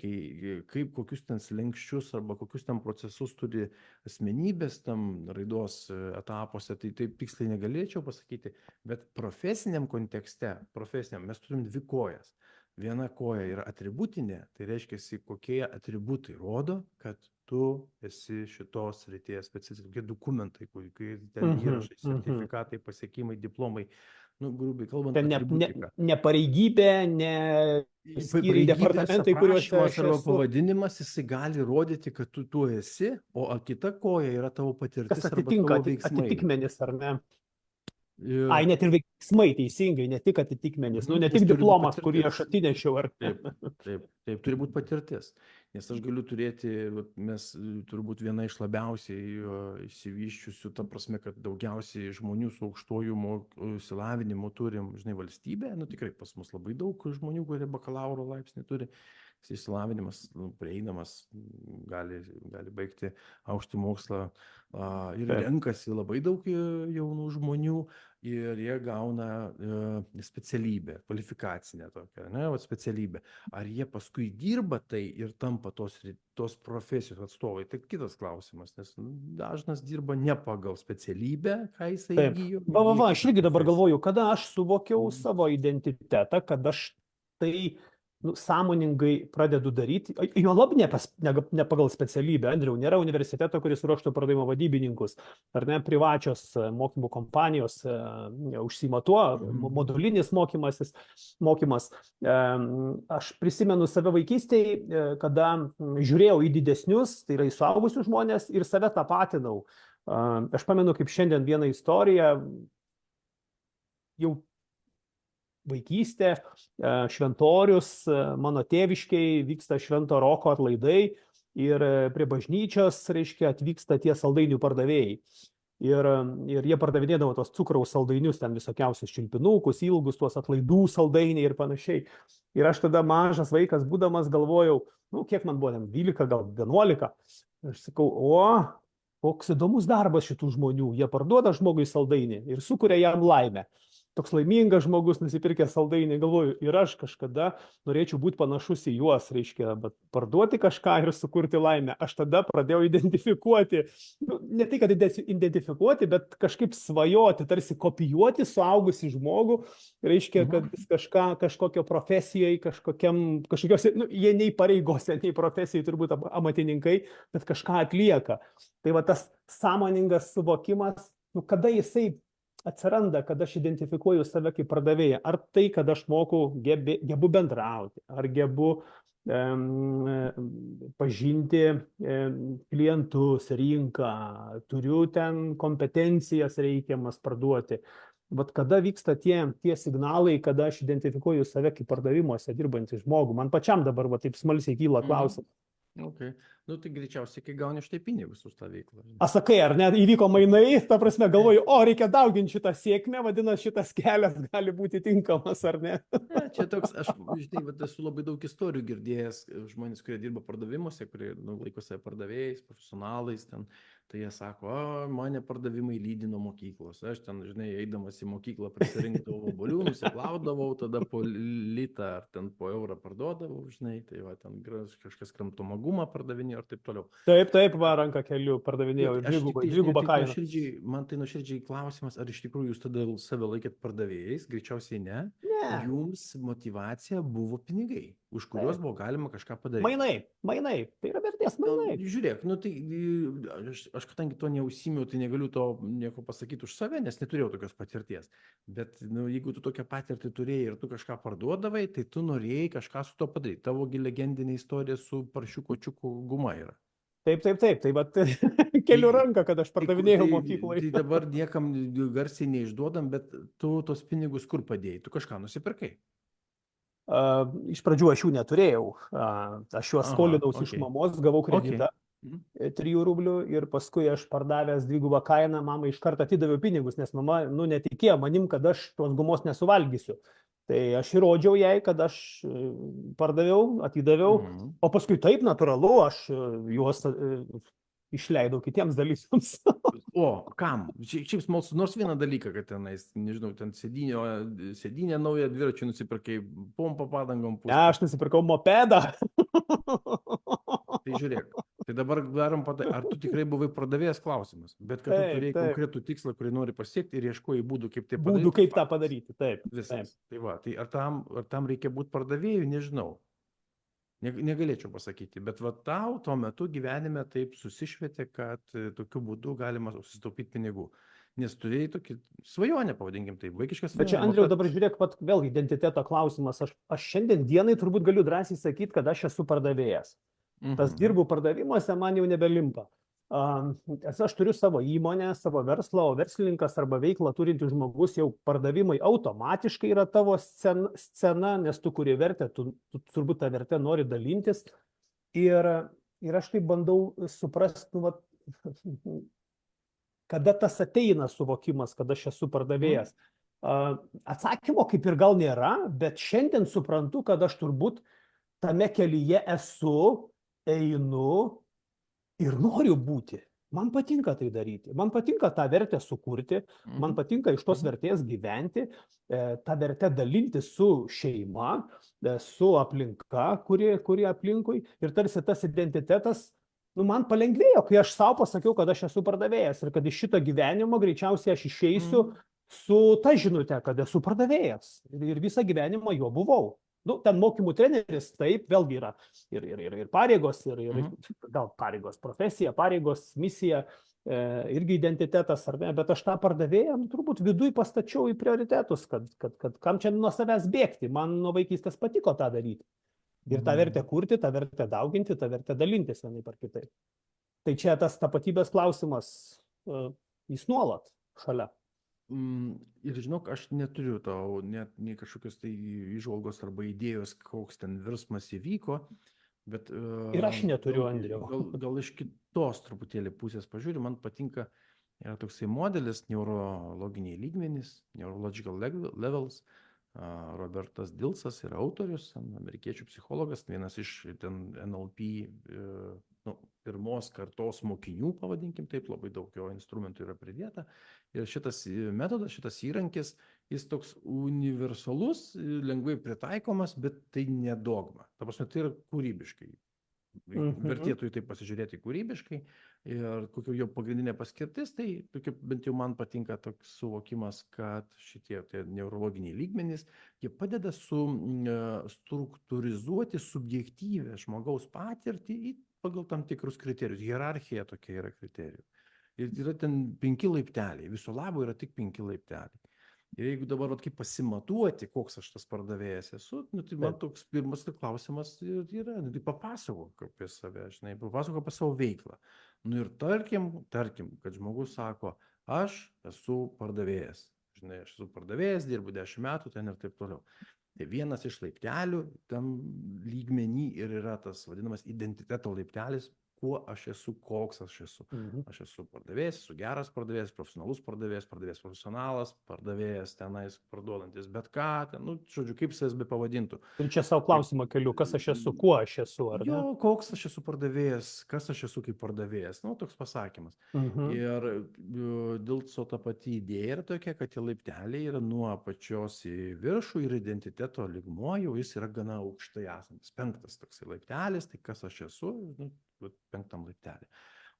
B: kaip kokius ten slenkščius arba kokius ten procesus turi asmenybės tam raidos etapuose, tai taip tiksliai negalėčiau pasakyti. Bet profesiniam kontekste, mes turim dvi kojas. Viena koja yra atributinė, tai reiškia, kokie atributai rodo, kad tu esi šitos srities specialistas, kokie dokumentai, kokie ten įrašai, sertifikatai, pasiekimai, diplomai, nu, grubiai kalbant,
A: Ten
B: atributika.
A: ne pareigybė, ne skyriai departamentai, kuriuose aš
B: arba
A: esu.
B: pavadinimas, jisai gali rodyti, kad tu esi, o kita koja yra tavo patirtis
A: Kas
B: arba
A: atitinka
B: tavo veiksmai.
A: atitikmenis, ar ne?
B: Ir...
A: Ai, net ir veiksmai teisingai, ne tik atitikmenis, nu, ne tik diplomas, kurį aš atinešiau.
B: Taip, turi būti patirtis. Nes aš galiu turėti, mes turbūt viena iš labiausiai išsivyščiusių, ta prasme, kad daugiausiai žmonių su aukštuoju išsilavinimu turim, žinai, valstybė, nu tikrai pas mus labai daug žmonių, kurie bakalauro laipsnį turi. Išsilavinimas prieinamas, gali baigti aukštį mokslą ir renkasi labai daug jaunų žmonių ir jie gauna specialybę, kvalifikacinę tokią, ne, specialybę. Ar jie paskui dirba tai ir tampa tos profesijos atstovai, tai kitas klausimas, nes dažnas dirba ne pagal specialybę, ką jisai įgijo.
A: Aš irgi dabar galvoju, kada aš suvokiau savo identitetą, kad aš tai sąmoningai pradedu daryti, jo lab ne pagal specialybę, Andriau, nėra universiteto, kuris ruoštų pardavimo vadybininkus, ar ne, privačios mokymų kompanijos užsiima tuo, modulinis mokymas. Aš prisimenu save vaikystėje, kada žiūrėjau į didesnius, tai yra į suaugusius žmonės ir save tapatinau. Aš pamenu, kaip šiandien vieną istoriją, jau vaikystė, Šventorius, mano tėviškiai, vyksta Švento Roko atlaidai ir prie bažnyčios, reiškia, atvyksta tie saldainių pardavėjai. Ir jie pardavinėdavo tos cukraus saldainius, ten visokiausius čiulpinukus, ilgus, tuos atlaidų saldainiai ir panašiai. Ir aš tada mažas vaikas būdamas galvojau, kiek man buvo, 12, gal 11. Aš sakau, koks įdomus darbas šitų žmonių. Jie parduoda žmogui saldainį ir sukuria jam laimę. Toks laimingas žmogus nusipirkęs saldainį, galvoju, ir aš kažkada norėčiau būti panašus į juos, reiškia, bet parduoti kažką ir sukurti laimę. Aš tada pradėjau identifikuoti, ne tai, kad identifikuoti, bet kažkaip svajoti, tarsi kopijuoti suaugusį žmogų, reiškia, kad jis kažkokio profesijoje, kažkokios, jie nei pareigose, nei profesijoje turbūt amatininkai, bet kažką atlieka. Tai va tas sąmoningas suvokimas, kada jisai atsiranda, kad aš identifikuoju save kaip pardavėją. Ar tai, kad aš gebu bendrauti, ar gebu pažinti klientus, rinką, turiu ten kompetencijas reikiamas parduoti. Bet kada vyksta tie signalai, kada aš identifikuoju save kaip pardavimuose dirbantį žmogų. Man pačiam dabar taip smalsiai kyla klausimas.
B: Okay. Nu, tai greičiausiai, kai gauni štai pinigus už tą veiklą.
A: Sakai, ar ne, įvyko mainai, ta prasme, galvoju, reikia dauginti šitą sėkmę, vadinasi, šitas kelias gali būti tinkamas, ar ne?
B: Čia toks, aš, žinai, esu labai daug istorijų girdėjęs, žmonės, kurie dirba pardavimuose, kurie laiko save pardavėjais, profesionalais, tai jie sako, mane pardavimai lydino mokyklos. Aš ten, žinai, eidamas į mokyklą prisirinkdavau obuolių, nusiplaudavau, tada po litą ar ten po eurą parduodavau, žinai, tai va, ten kažkas kramtomagumą pardavinėjo ir taip toliau.
A: Taip, ranką keliu, pardavinėjau dvigubą kainą.
B: Man tai nuoširdžiai klausimas, ar iš tikrųjų jūs tada save laikėt pardavėjais, greičiausiai ne. Jums motyvacija buvo pinigai, už kuriuos buvo galima kažką padaryti.
A: Mainai, tai yra vertės mainai.
B: Žiūrėk, tai aš kadangi to neužsimiau, tai negaliu to nieko pasakyti už save, nes neturėjau tokios patirties. Bet jeigu tu tokią patirtį turėjai ir tu kažką parduodavai, tai tu norėjai kažką su to padaryti. Tavogi legendinė istorija su paršiukočiukų guma yra.
A: Taip. Tai vat keliu ranką, kad aš pardavinėjau mokykloje.
B: Tai dabar niekam garsiai neišduodam, bet tu tos pinigus kur padėjai? Tu kažką nusipirkai?
A: Iš pradžių aš jų neturėjau. Aš juos skolinausi iš mamos, gavau kreditą 3 rublių ir paskui aš pardavęs dvigubą kainą, mamai iš karto atidaviau pinigus, nes mama netikėjo manim, kad aš tos gumos nesuvalgysiu. Tai aš įrodžiau jai, kad aš pardaviau, atidaviau, o paskui taip natūralu, aš juos išleidau kitiems dalykams.
B: O, kam? Šiaip smalsu, nors vieną dalyką, kad tenais, nežinau, ten sėdynę naują dviračių nusipirkai, pompą padangom
A: Ne,
B: pūsti.
A: aš nusipirkau mopedą.
B: Tai žiūrėk, tai dabar darom ar tu tikrai buvai pardavėjas klausimas, bet kad tu
A: Taip,
B: turėjai
A: taip.
B: konkretų tikslą, kurį nori pasiekti ir ieškojai būdų, kaip tai
A: Būdų,
B: padaryti.
A: kaip tą
B: faktas.
A: padaryti. Taip, taip.
B: Visas. Tai va, tai ar tam reikia būti pardavėjų, nežinau. Negalėčiau pasakyti, bet va tau tuo metu gyvenime taip susišvietė, kad tokiu būdu galima susitaupyti pinigų. Nes turėjai tokį svajonę, pavadinkim tai, vaikiškas
A: Bet čia,
B: svajonė.
A: Andriau, dabar žiūrėk, pat vėl identiteto klausimas. Aš šiandien dienai turbūt galiu drąsiai sakyti, kad aš esu pardavėjas. Tas dirbu pardavimuose, man jau nebelimpa. Aš turiu savo įmonę, savo verslą, o verslininkas arba veiklą turintis žmogus jau pardavimai automatiškai yra tavo scena, nes tu kuri vertę, tu turbūt tą vertę nori dalintis. Ir aš taip bandau suprasti, nu, vat, kada tas ateina suvokimas, kad aš esu pardavėjas. Atsakymo kaip ir gal nėra, bet šiandien suprantu, kad aš turbūt tame kelyje esu, einu ir noriu būti. Man patinka tai daryti. Man patinka tą vertę sukurti, man patinka iš tos vertės gyventi, tą vertę dalinti su šeima, su aplinka, kuri aplinkui. Ir tarsi tas identitetas, nu, man palengvėjo, kai aš savo pasakiau, kad aš esu pardavėjas ir kad iš šito gyvenimo greičiausiai aš išeisiu su ta žinute, kad esu pardavėjas. Ir visą gyvenimą juo buvau. Nu, ten mokymų treneris, taip, vėlgi yra ir pareigos, ir gal pareigos profesija, pareigos misija, irgi identitetas, ar ne, bet aš tą pardavėją turbūt viduj pastačiau į prioritetus, kad kam čia nuo savęs bėgti, man nuo vaikystės patiko tą daryti. Ir tą vertę kurti, tą vertę dauginti, tą vertę dalintis vienaip ar kitaip. Tai čia tas tapatybės klausimas, jis nuolat šalia.
B: Ir žinok, aš neturiu tau net nei kažkokios tai įžvalgos arba idėjos, koks ten virsmas įvyko, bet...
A: Ir aš neturiu, Andriau.
B: Gal iš kitos truputėlį pusės pažiūriu, man patinka, yra toksai modelis, neurologiniai lygmenys, neurological levels. Robertas Dilsas yra autorius, amerikiečių psichologas, vienas iš ten NLP pirmos kartos mokinių, pavadinkim taip, labai daug jo instrumentų yra pridėta. Ir šitas metodas, šitas įrankis, jis toks universalus, lengvai pritaikomas, bet tai ne dogma. Ta prasme, tai yra kūrybiškai. Vertėtų į tai pasižiūrėti kūrybiškai ir kokia jo pagrindinė paskirtis, tai bent jau man patinka toks suvokimas, kad šitie neurologiniai lygmenys, jie padeda struktūrizuoti subjektyvę žmogaus patirtį pagal tam tikrus kriterijus. Hierarchija tokia yra kriterijų. Ir yra ten 5 laipteliai, viso labo yra tik 5 laipteliai. Ir jeigu dabar kaip pasimatuoti, koks aš tas pardavėjas esu, tai man toks pirmas klausimas yra, tai papasakok apie save, žinai, papasakok apie savo veiklą. Ir tarkim, kad žmogus sako, aš esu pardavėjas, žinai, aš esu pardavėjas, dirbu 10 metų ten ir taip toliau. Tai vienas iš laiptelių, tam lygmenį ir yra tas vadinamas identiteto laiptelis, kuo aš esu, koks aš esu. Aš esu pardavėjas, esu geras pardavėjas, profesionalus pardavėjas, pardavėjas profesionalas, pardavėjas tenais parduodantis, bet ką, ten, žodžiu, kaip savęs be pavadintų.
A: Ir čia savo klausimą keliu, kas aš esu, kuo aš esu, ar ne?
B: Jo, koks aš esu pardavėjas, kas aš esu kaip pardavėjas, toks pasakymas. Ir Dilso ta pati idėja yra tokia, kad tie laipteliai yra nuo apačios į viršų ir identiteto lygmuo jau jis yra gana aukštai esantis. 5 toksai laiptelis, tai kas aš esu, 5 laiptelį.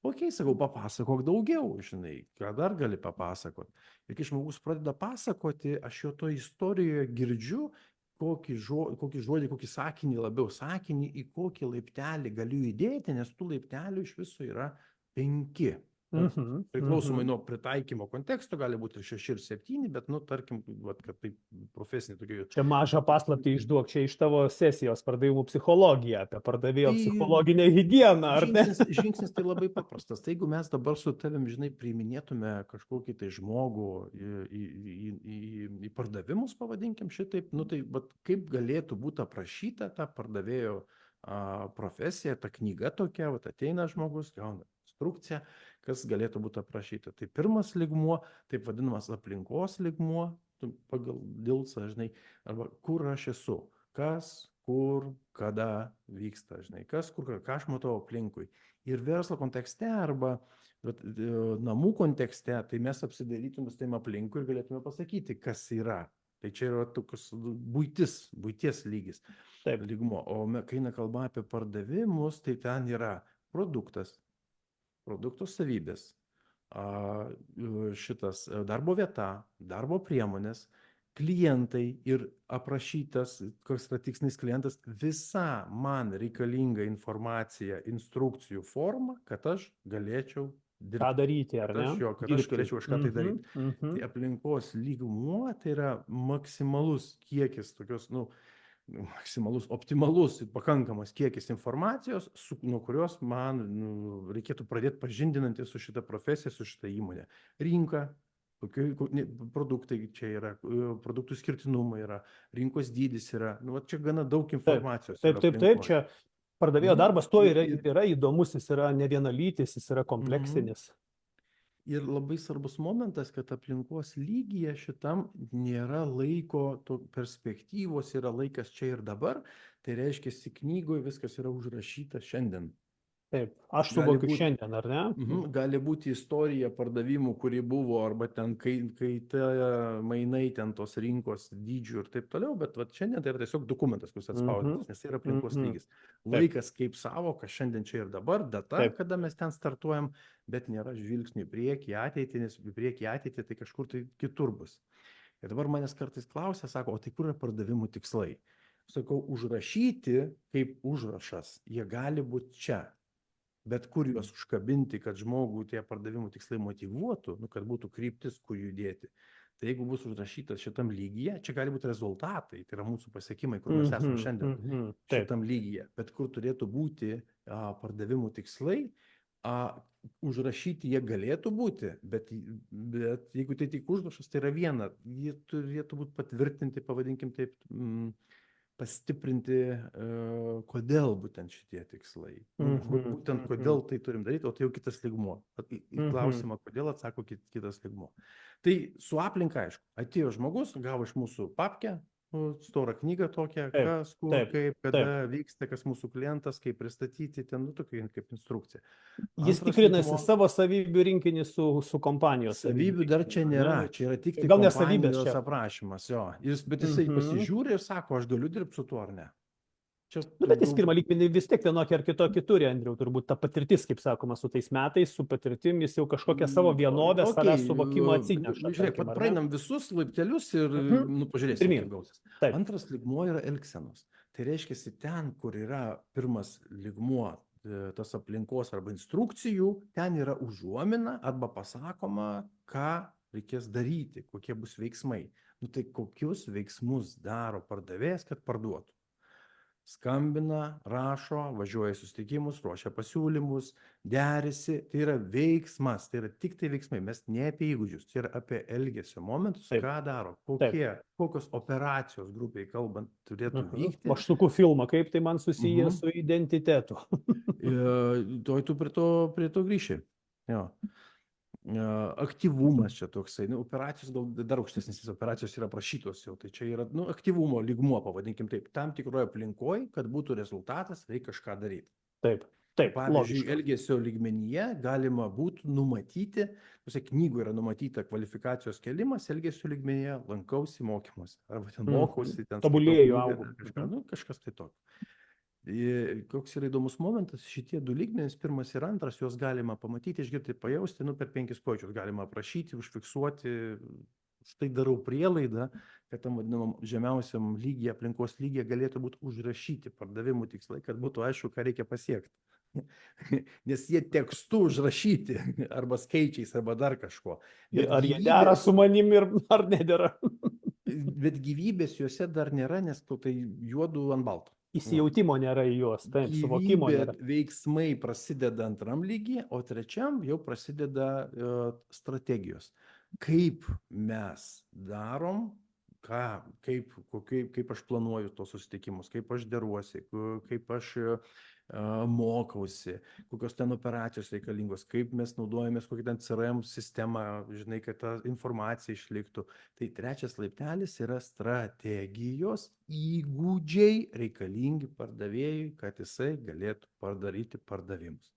B: Ok, sakau, papasakok daugiau, žinai, ką dar gali papasakot. Ir kai žmogus pradeda pasakoti, aš jo to istorijoje girdžiu, kokį žodį, kokį sakinį, labiau sakinį, į kokį laiptelį galiu įdėti, nes tų laiptelių iš viso yra 5. Priklausomai nuo pritaikymo konteksto, gali būti ir 6 ir 7, bet, tarkim, kad tai profesinė tokia...
A: Čia mažą paslaptį išduok, čia iš tavo sesijos pardavimų psichologiją, apie pardavėjo psichologinę higieną, ar ne?
B: Žingsnis tai labai paprastas. Tai jeigu mes dabar su tavim, žinai, priiminėtume kažkokį tai žmogų į pardavimus, pavadinkim šitaip, tai kaip galėtų būti aprašyta ta pardavėjo profesija, ta knyga tokia, ateina žmogus, gauna instrukciją, kas galėtų būti aprašyta. Tai pirmas lygmuo, taip vadinamas aplinkos lygmuo, pagal Dilsą, žinai, arba kur aš esu, kas, kur, kada vyksta, žinai, kas, kur, ką aš matau aplinkui. Ir verslo kontekste arba namų kontekste, tai mes apsidairytume su tavim aplinkui ir galėtume pasakyti, kas yra. Tai čia yra toks buities lygis,
A: Taip.
B: lygmo. O kai eina kalba apie pardavimus, tai ten yra produktas, produkto savybės, šitas darbo vieta, darbo priemonės, klientai ir aprašytas, koks yra tikslinis klientas, visa man reikalinga informacija, instrukcijų forma, kad aš galėčiau dirbti.
A: Ką daryti, ar ne?
B: Kad aš galėčiau kažką tai daryti.
A: Mhm.
B: Tai aplinkos lygmuo tai yra maksimalus kiekis tokios, maksimalus, optimalus ir pakankamas kiekis informacijos, nuo kurios man reikėtų pradėti pažindinantis su šita profesija, su šita įmonė. Rinka, produktai čia yra, produktų skirtinumai yra, rinkos dydis yra, čia gana daug informacijos.
A: Taip, čia pardavėjo darbas tuo yra įdomus, jis yra ne vienalytis, jis yra kompleksinis.
B: Ir labai svarbus momentas, kad aplinkos lygyje šitam nėra laiko perspektyvos, yra laikas čia ir dabar, tai reiškia, knygoje viskas yra užrašyta šiandien.
A: Taip, aš suvokiu šiandien, ar ne?
B: Gali būti istorija pardavimų, kuri buvo, arba ten mainai ten tos rinkos dydžių ir taip toliau, bet šiandien tai yra tiesiog dokumentas, kuris atspausdintas, nes tai yra aplinkos lygis. Laikas kaip savoka, šiandien čia ir dabar, data, kada mes ten startuojam, bet nėra žvilgsnių į priekį, ateitį, nes į priekį ateitį tai kažkur tai kitur bus. Ir dabar manęs kartais klausia, sako, o tai kur yra pardavimų tikslai? Sakau, užrašyti kaip užrašas, jie gali būti čia. Bet kur juos užkabinti, kad žmogų tie pardavimų tikslai motyvuotų, kad būtų kryptis, kur judėti. Tai jeigu bus užrašytas šitam lygyje, čia gali būti rezultatai, tai yra mūsų pasiekimai, kur mes esame šiandien šitam lygyje. Bet kur turėtų būti pardavimų tikslai, užrašyti jie galėtų būti, bet jeigu tai tik užrašas, tai yra viena, jie turėtų būti patvirtinti, pavadinkim taip, pastiprinti, kodėl būtent šitie tikslai. Būtent kodėl tai turim daryti, o tai jau kitas lygmuo. Į klausimą, kodėl atsako kitas lygmuo. Tai su aplinka, aišku, atėjo žmogus, gavo iš mūsų papkę, storą knygą tokią, kas, kur, kaip, kada vyksta, kas mūsų klientas, kaip pristatyti, ten, tokia kaip instrukcija.
A: Jis tikrinasi savo savybių rinkinį su kompanijos.
B: Savybių dar čia nėra, čia yra tik kompanijos aprašymas, jo. Bet jisai pasižiūri ir sako, aš galiu dirbti su tuo ar ne.
A: Bet jis pirmą lygmenį vis tiek vienokį ar kitokį turi, Andriau, turbūt ta patirtis, kaip sakoma, su tais metais, su patirtim, jis jau kažkokią savo vienovę, savęs suvokimą atsineša.
B: Žiūrėk, praeinam visus laiptelius ir pažiūrėsim, kaip gausis. Antras lygmuo yra elgsenos. Tai reiškia, ten, kur yra pirmas lygmuo, tas aplinkos arba instrukcijų, ten yra užuomina arba pasakoma, ką reikės daryti, kokie bus veiksmai. Tai kokius veiksmus daro pardavėjas, kad parduotų? Skambina, rašo, važiuoja į susitikimus, ruošia pasiūlymus, derisi, tai yra veiksmas, tai yra tik tai veiksmai, mes ne apie įgūdžius, tai yra apie elgesio momentus, ką daro, kokios operacijos grupiai kalbant turėtų vykti.
A: Aš suku filmą, kaip tai man susiję su identitetu.
B: Tu prie to grįši. Jo. Aktyvumas čia toksai, operacijos gal dar aukštesnės operacijos yra prašytos jau, tai čia yra aktyvumo lygmuo, pavadinkim taip, tam tikroje aplinkoje, kad būtų rezultatas, reikia kažką daryti.
A: Taip.
B: Pavyzdžiui, elgesio lygmenyje galima būtų numatyti, knygoje yra numatyta kvalifikacijos kėlimas, elgesio lygmenyje lankausi mokymuose, arba ten mokausi, ten
A: tobulėju, augau.
B: Kažkas tai tokio. Koks yra įdomus momentas, šitie du lygmenys, pirmas ir antras, juos galima pamatyti, išgirti, pajausti, per 5 pojūčius galima aprašyti, užfiksuoti. Štai darau prielaidą, kad tam vadinamam žemiausiam lygyje, aplinkos lygyje galėtų būti užrašyti pardavimų tikslai, kad būtų aišku, ką reikia pasiekti. Nes jie tekstu užrašyti, arba skaičiais, arba dar kažko.
A: Ar jie dera su manim ar nedera?
B: Bet gyvybės juose dar nėra, nes tai juodų ant balto.
A: Įsijautimo nėra į juos, taip, suvokimo nėra.
B: Veiksmai prasideda antram lygyje, o trečiam jau prasideda strategijos. Kaip mes darom, kaip aš planuoju tos susitikimus, kaip aš deruosi, kaip aš mokausi, kokios ten operacijos reikalingos, kaip mes naudojamės, kokią ten CRM sistemą, žinai, kad ta informacija išliktų. Tai trečias laiptelis yra strategijos įgūdžiai reikalingi pardavėjui, kad jisai galėtų padaryti pardavimus.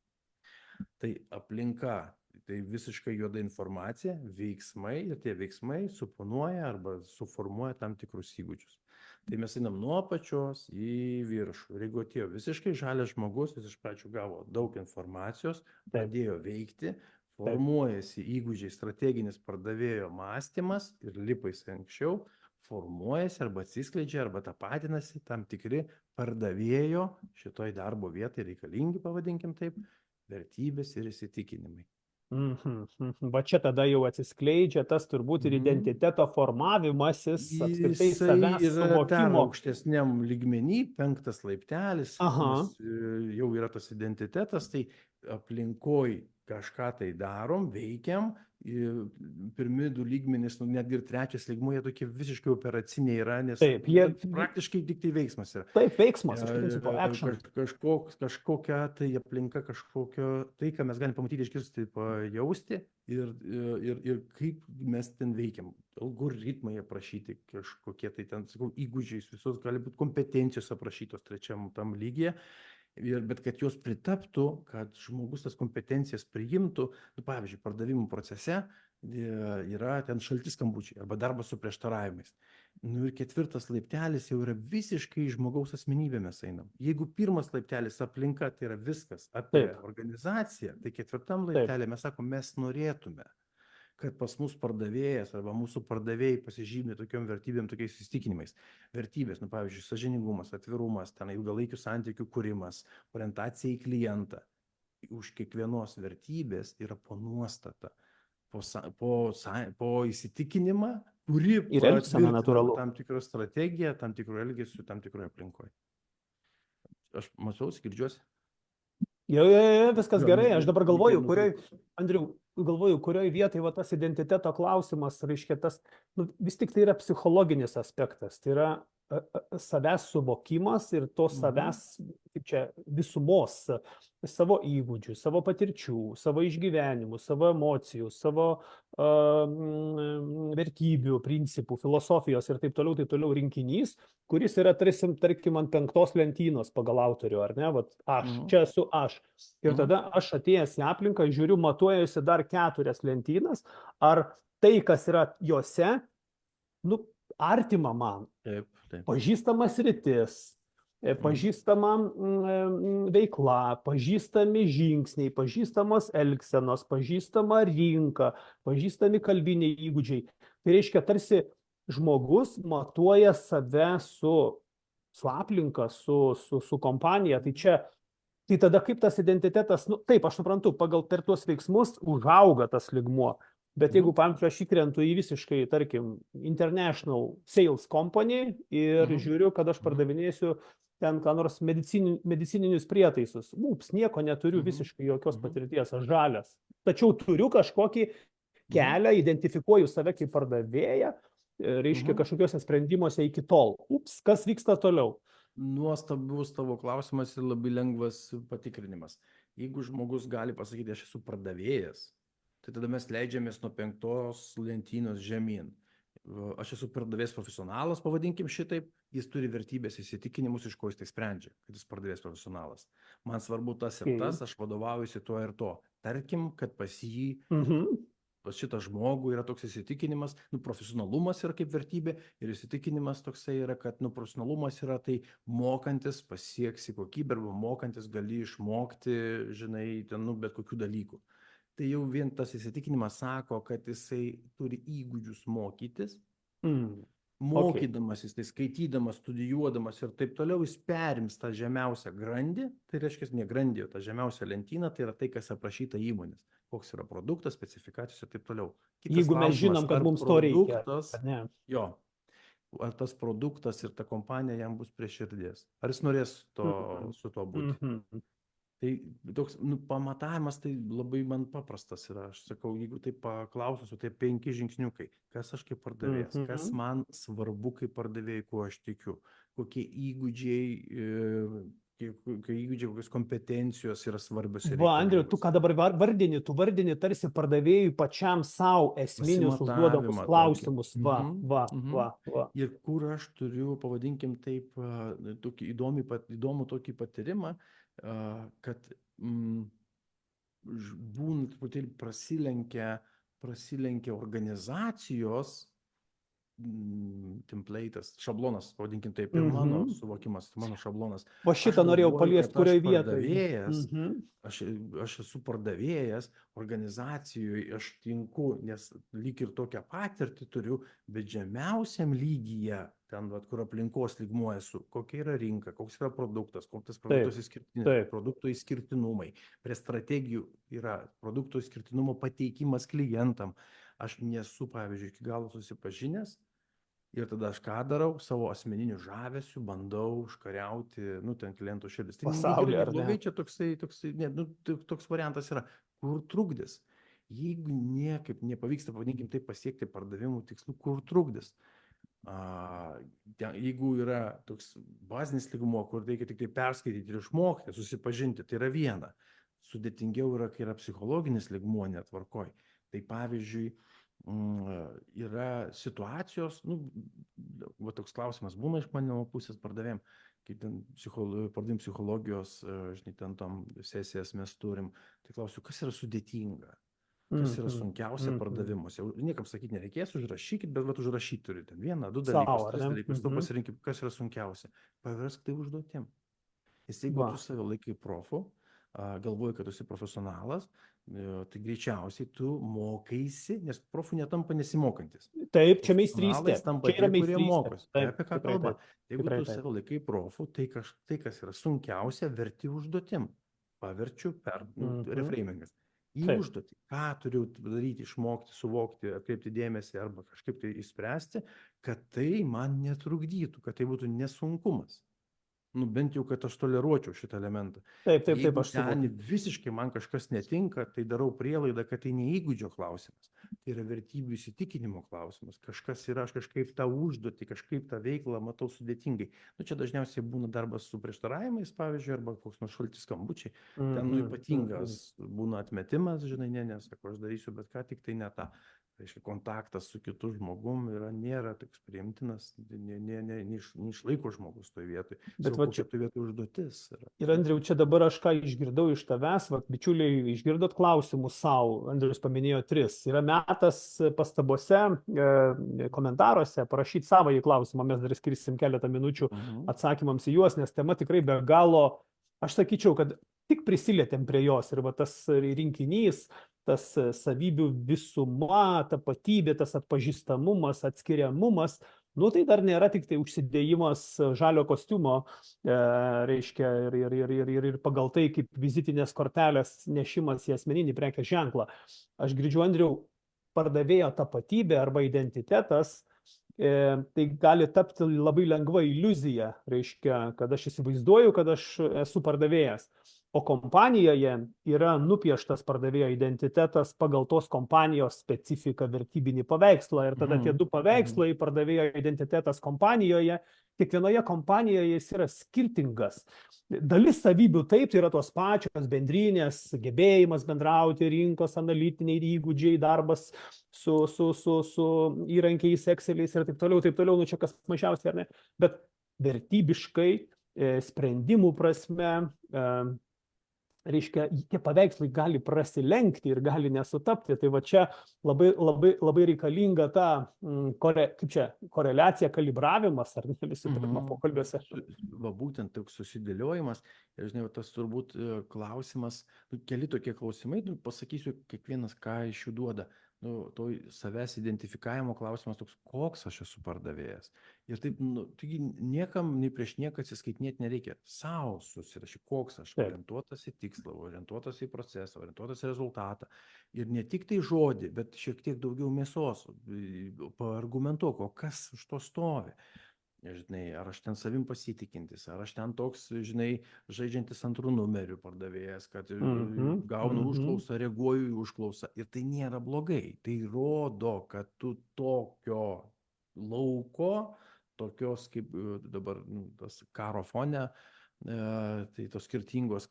B: Tai aplinka, tai visiškai juoda informacija, veiksmai ir tie veiksmai suponuoja arba suformuoja tam tikrus įgūdžius. Tai mes einam nuo apačios į viršų. Ir jeigu atėjo visiškai žalias žmogus, jis iš pradžių gavo daug informacijos, pradėjo veikti, formuojasi įgūdžiai, strateginis pardavėjo mąstymas ir lipa jis anksčiau, formuojasi arba atsiskleidžia arba tapatinasi tam tikri pardavėjo šitoj darbo vietai reikalingi, pavadinkim taip, vertybės ir įsitikinimai.
A: Va čia tada jau atsiskleidžia tas turbūt ir identiteto formavimasis, apskritai
B: Jisai
A: savęs
B: yra dar
A: suvokimo.
B: aukštesniam lygmenį, 5 laiptelis,
A: Aha.
B: nes jau yra tas identitetas, tai aplinkoj kažką tai darom, veikiam, pirmi 2 lygmenys, netgi ir 3 lygmuo, jie tokie visiškai operaciniai yra, nes
A: Taip, jie
B: praktiškai tik tai veiksmas yra.
A: taip veiksmas iš principo, action.
B: Kažkokia tai aplinka, kažkokio, tai, ką mes galim pamatyti, išgirsti, pajausti ir kaip mes ten veikiam. Algoritmai aprašyti, kažkokie tai ten, sakau, įgūdžiais, visos gali būti kompetencijos aprašytos 3 tam lygyje. Bet kad jos pritaptų, kad žmogus tas kompetencijas priimtų, pavyzdžiui, pardavimų procese yra ten šalti skambučiai arba darbas su prieštaravimais. Ir 4 laiptelis jau yra visiškai žmogaus asmenybė mes einam. Jeigu 1 laiptelis aplinka, tai yra viskas apie organizaciją, tai 4 laiptelį mes sakom, mes norėtume, kad pas mus pardavėjas arba mūsų pardavėjai pasižymė tokiom vertybėm, tokiais įsitikinimais. Vertybės, pavyzdžiui, sąžiningumas, atvirumas, ten ilgalaikių santykių kūrimas, orientacija į klientą. Už kiekvienos vertybės yra po nuostata, po įsitikinimą, kuri patvirtina tam tikrą strategiją, tam tikrų elgesių, tam tikroje aplinkoje. Aš matausi, girdžiuosi.
A: Jo, viskas gerai. Aš dabar galvoju, Andriau, kurioj vietoj va tas identiteto klausimas, reiškia tas, vis tik tai yra psichologinis aspektas, tai yra savęs suvokimas ir to savęs, kaip čia, visumos, savo įgūdžių, savo patirčių, savo išgyvenimų, savo emocijų, savo vertybių, principų, filosofijos ir taip toliau rinkinys, kuris yra, tarkim, ant 5 lentynos pagal autorių, ar ne? Vat čia esu aš. Ir tada aš atėjęs į aplinką, žiūriu, matuojuosi dar 4 lentynas, ar tai, kas yra jose, artima man.
B: Taip.
A: Pažįstama sritis, pažįstama veikla, pažįstami žingsniai, pažįstamos elgsenos, pažįstama rinka, pažįstami kalbiniai įgūdžiai. Tai reiškia, tarsi žmogus matuoja save su aplinka, su kompanija. Tai tada kaip tas identitetas, taip, aš suprantu, per tuos veiksmus užauga tas lygmuo. Bet jeigu, pavyzdžiui, aš įkrentu į visiškai, tarkim, international sales company ir žiūriu, kad aš pardavinėsiu ten ką nors medicininius prietaisus. Nieko neturiu, visiškai jokios patirties, aš žalias. Tačiau turiu kažkokį kelią, identifikuoju save kaip pardavėją, reiškia kažkokiuose sprendimuose iki tol. Kas vyksta toliau?
B: Nuostabus tavo klausimas ir labai lengvas patikrinimas. Jeigu žmogus gali pasakyti, aš esu pardavėjas, tai tada mes leidžiamės nuo 5 lentynos žemyn. Aš esu pardavėjas profesionalas, pavadinkim šitaip, jis turi vertybės įsitikinimus, iš ko jis tai sprendžia, kad jis pardavėjas profesionalas. Man svarbu tas ir tas, aš vadovaujuosi tuo ir to. Tarkim, kad pas jį, pas šitą žmogų yra toks įsitikinimas, profesionalumas yra kaip vertybė ir įsitikinimas toksai yra, kad profesionalumas yra tai mokantis pasieksi kokybę arba mokantis gali išmokti, žinai, ten, bet kokių dalykų. Tai jau vien tas įsitikinimas sako, kad jisai turi įgūdžius mokytis, mokydamasis, tai skaitydamas, studijuodamas ir taip toliau, jis perims tą žemiausią grandį, tai reiškia ne grandį, o tą žemiausią lentyną, tai yra tai, kas aprašyta įmonės, koks yra produktas, specifikacijos ir taip toliau.
A: Jeigu mes žinom, kad mums to reikia.
B: Jo, ar tas produktas ir ta kompanija jam bus prie širdies, ar jis norės su to būti. Tai toks pamatavimas tai labai man paprastas yra. Aš sakau, jeigu taip paklausiu, tai 5 žingsniukai. Kas aš kaip pardavėjas, kas man svarbu kaip pardavėjai, kuo aš tikiu, kokie įgūdžiai, kokie įgūdžiai, kokios kompetencijos yra svarbios ir
A: Va, Andriu, tu
B: reikalingos.
A: ką dabar vardini, tu vardini tarsi pardavėjui pačiam savo esminius užduodamus
B: Pasimatavimą tokį.
A: klausimus. Va, va,
B: Mhm.
A: va, va.
B: Ir kur aš turiu, pavadinkim taip, tokį įdomų tokį patyrimą, kad būna truputėlį prasilenkia organizacijos template'as, šablonas, pavadinkim taip, ir mano
A: Mhm.
B: suvokimas, mano šablonas.
A: Va
B: Aš
A: šitą norėjau
B: galvoju,
A: paliesti,
B: kad aš
A: kurioje vietoje.
B: pardavėjas,
A: Mhm.
B: aš esu pardavėjas organizacijoje, aš tinku, nes lyg ir tokią patirtį turiu, bet žemiausiam lygyje, ten, vat, kur aplinkos lygmuo esu, kokia yra rinka, koks yra produktas, koks tas produktas išskirtinis,
A: taip.
B: produkto išskirtinumai, prie strategijų yra produkto išskirtinumo pateikimas klientam. Aš nesu, pavyzdžiui, iki galo susipažinęs. Ir tada aš ką darau, savo asmeniniu žavesiu bandau užkariauti, ten klientų širdis. Tai nei
A: Pasaulį,
B: gerai, nei
A: ar ne?
B: blogai, čia toks variantas yra. Kur trukdis? Jeigu niekaip nepavyksta, pavadinkim tai, pasiekti pardavimų tikslų, kur trukdis? Jeigu yra toks bazinis lygmuo, kur reikia tik tai perskaityti ir išmokti, susipažinti, tai yra viena. Sudėtingiau yra, kai yra psichologinis lygmuo netvarkoj. Tai pavyzdžiui, yra situacijos, va toks klausimas būna iš mano pusės pardavėm, kai ten pardavim psichologijos, žinai, ten tom sesijas mes turim, tai klausiu, kas yra sudėtinga, kas yra sunkiausia pardavimuose. Niekam sakyti nereikės, užrašykit, bet vat užrašyti turi ten 1, 2 dalykus, 3 dalykus, to pasirinkit, kas yra sunkiausia. Paversk tai užduotim. Nes jeigu tu save laikai profu, galvoji, kad tu esi profesionalas, tai greičiausiai tu mokaisi, nes profų netampa nesimokantis.
A: Taip, čia meistrystė.
B: Tampa tie, kurie mokosi. Tai apie ką kalba. Jeigu tu
A: taip.
B: save laikai profu, tai kas yra sunkiausia, verti užduotim. Paverčiu per reframingas. Į užduotį, ką turiu daryti, išmokti, suvokti, atkreipti dėmesį arba kažkaip tai išspręsti, kad tai man netrukdytų, kad tai būtų nesunkumas. Bent jau, kad aš toleruočiau šitą elementą.
A: Taip,
B: Jeigu
A: aš
B: ten
A: suvokiu.
B: visiškai man kažkas netinka, tai darau prielaidą, kad tai ne įgūdžio klausimas. Tai yra vertybių įsitikinimo klausimas. Kažkas yra, aš kažkaip tą užduotį, kažkaip tą veiklą matau sudėtingai. Čia dažniausiai būna darbas su prieštaravimais, pavyzdžiui, arba koks nors šalti skambučiai. Ten ypatingas būna atmetimas, žinai, nesako, aš darysiu, bet ką tik tai ne tą. Reiškia, kontaktas su kitu žmogum nėra toks priimtinas, neišlaiko žmogus toje vietoje. Bet va čia toje vietoje užduotis yra.
A: Ir Andriau, čia dabar aš ką išgirdau iš tavęs, bičiuliai, išgirdot klausimus savo, Andrius paminėjo 3. Yra metas pastabose, komentaruose parašyti savąjį klausimą, mes dar skirsim keletą minučių atsakymams į juos, nes tema tikrai be galo, aš sakyčiau, kad tik prisilietėm prie jos ir va tas rinkinys, tas savybių visuma, tapatybė, tas atpažįstamumas, atskiriamumas, tai dar nėra tik tai užsidėjimas žalio kostiumo, reiškia, ir pagal tai kaip vizitinės kortelės nešimas į asmeninį prekės ženklą. Aš girdžiu, Andriau, pardavėjo tapatybė arba identitetas, tai gali tapti labai lengva iliuzija, reiškia, kad aš įsivaizduoju, kad aš esu pardavėjas. O kompanijoje yra nupieštas pardavėjo identitetas pagal tos kompanijos specifiką, vertybinį paveikslą. Ir tada tie 2 paveikslai, pardavėjo identitetas kompanijoje, kiekvienoje kompanijoje jis yra skirtingas. Dalis savybių taip, tai yra tos pačios bendrinės, gebėjimas bendrauti, rinkos analitiniai įgūdžiai, darbas su įrankiais, Exceliais ir taip toliau, čia kas mažiausiai, ar ne? Bet vertybiškai, sprendimų prasme, reiškia, tie paveikslai gali prasilenkti ir gali nesutapti. Tai va čia labai reikalinga ta koreliacija, kalibravimas, ar ne, visų pirma pokalbiuose.
B: Va būtent toks susidėliojimas. Ir žinai, tas turbūt klausimas, keli tokie klausimai, pasakysiu kiekvienas, ką iš jų duoda. To savęs identifikavimo klausimas toks, koks aš esu pardavėjas. Ir taip, taigi niekam, nei prieš nieką atsiskaitinėti nereikia. Sau susirašy, koks aš, orientuotas į tikslą, orientuotas į procesą, orientuotas į rezultatą. Ir ne tik tai žodį, bet šiek tiek daugiau mėsos. Paargumentuok, o kas už to stovi. Žinai, ar aš ten savim pasitikintis, ar aš ten toks, žinai, žaidžiantis antrų numerių pardavėjas, kad gaunu užklausą, reaguoju į užklausą. Ir tai nėra blogai. Tai rodo, kad tu tokio lauko, tokios kaip dabar tas karo fone, tai tos skirtingos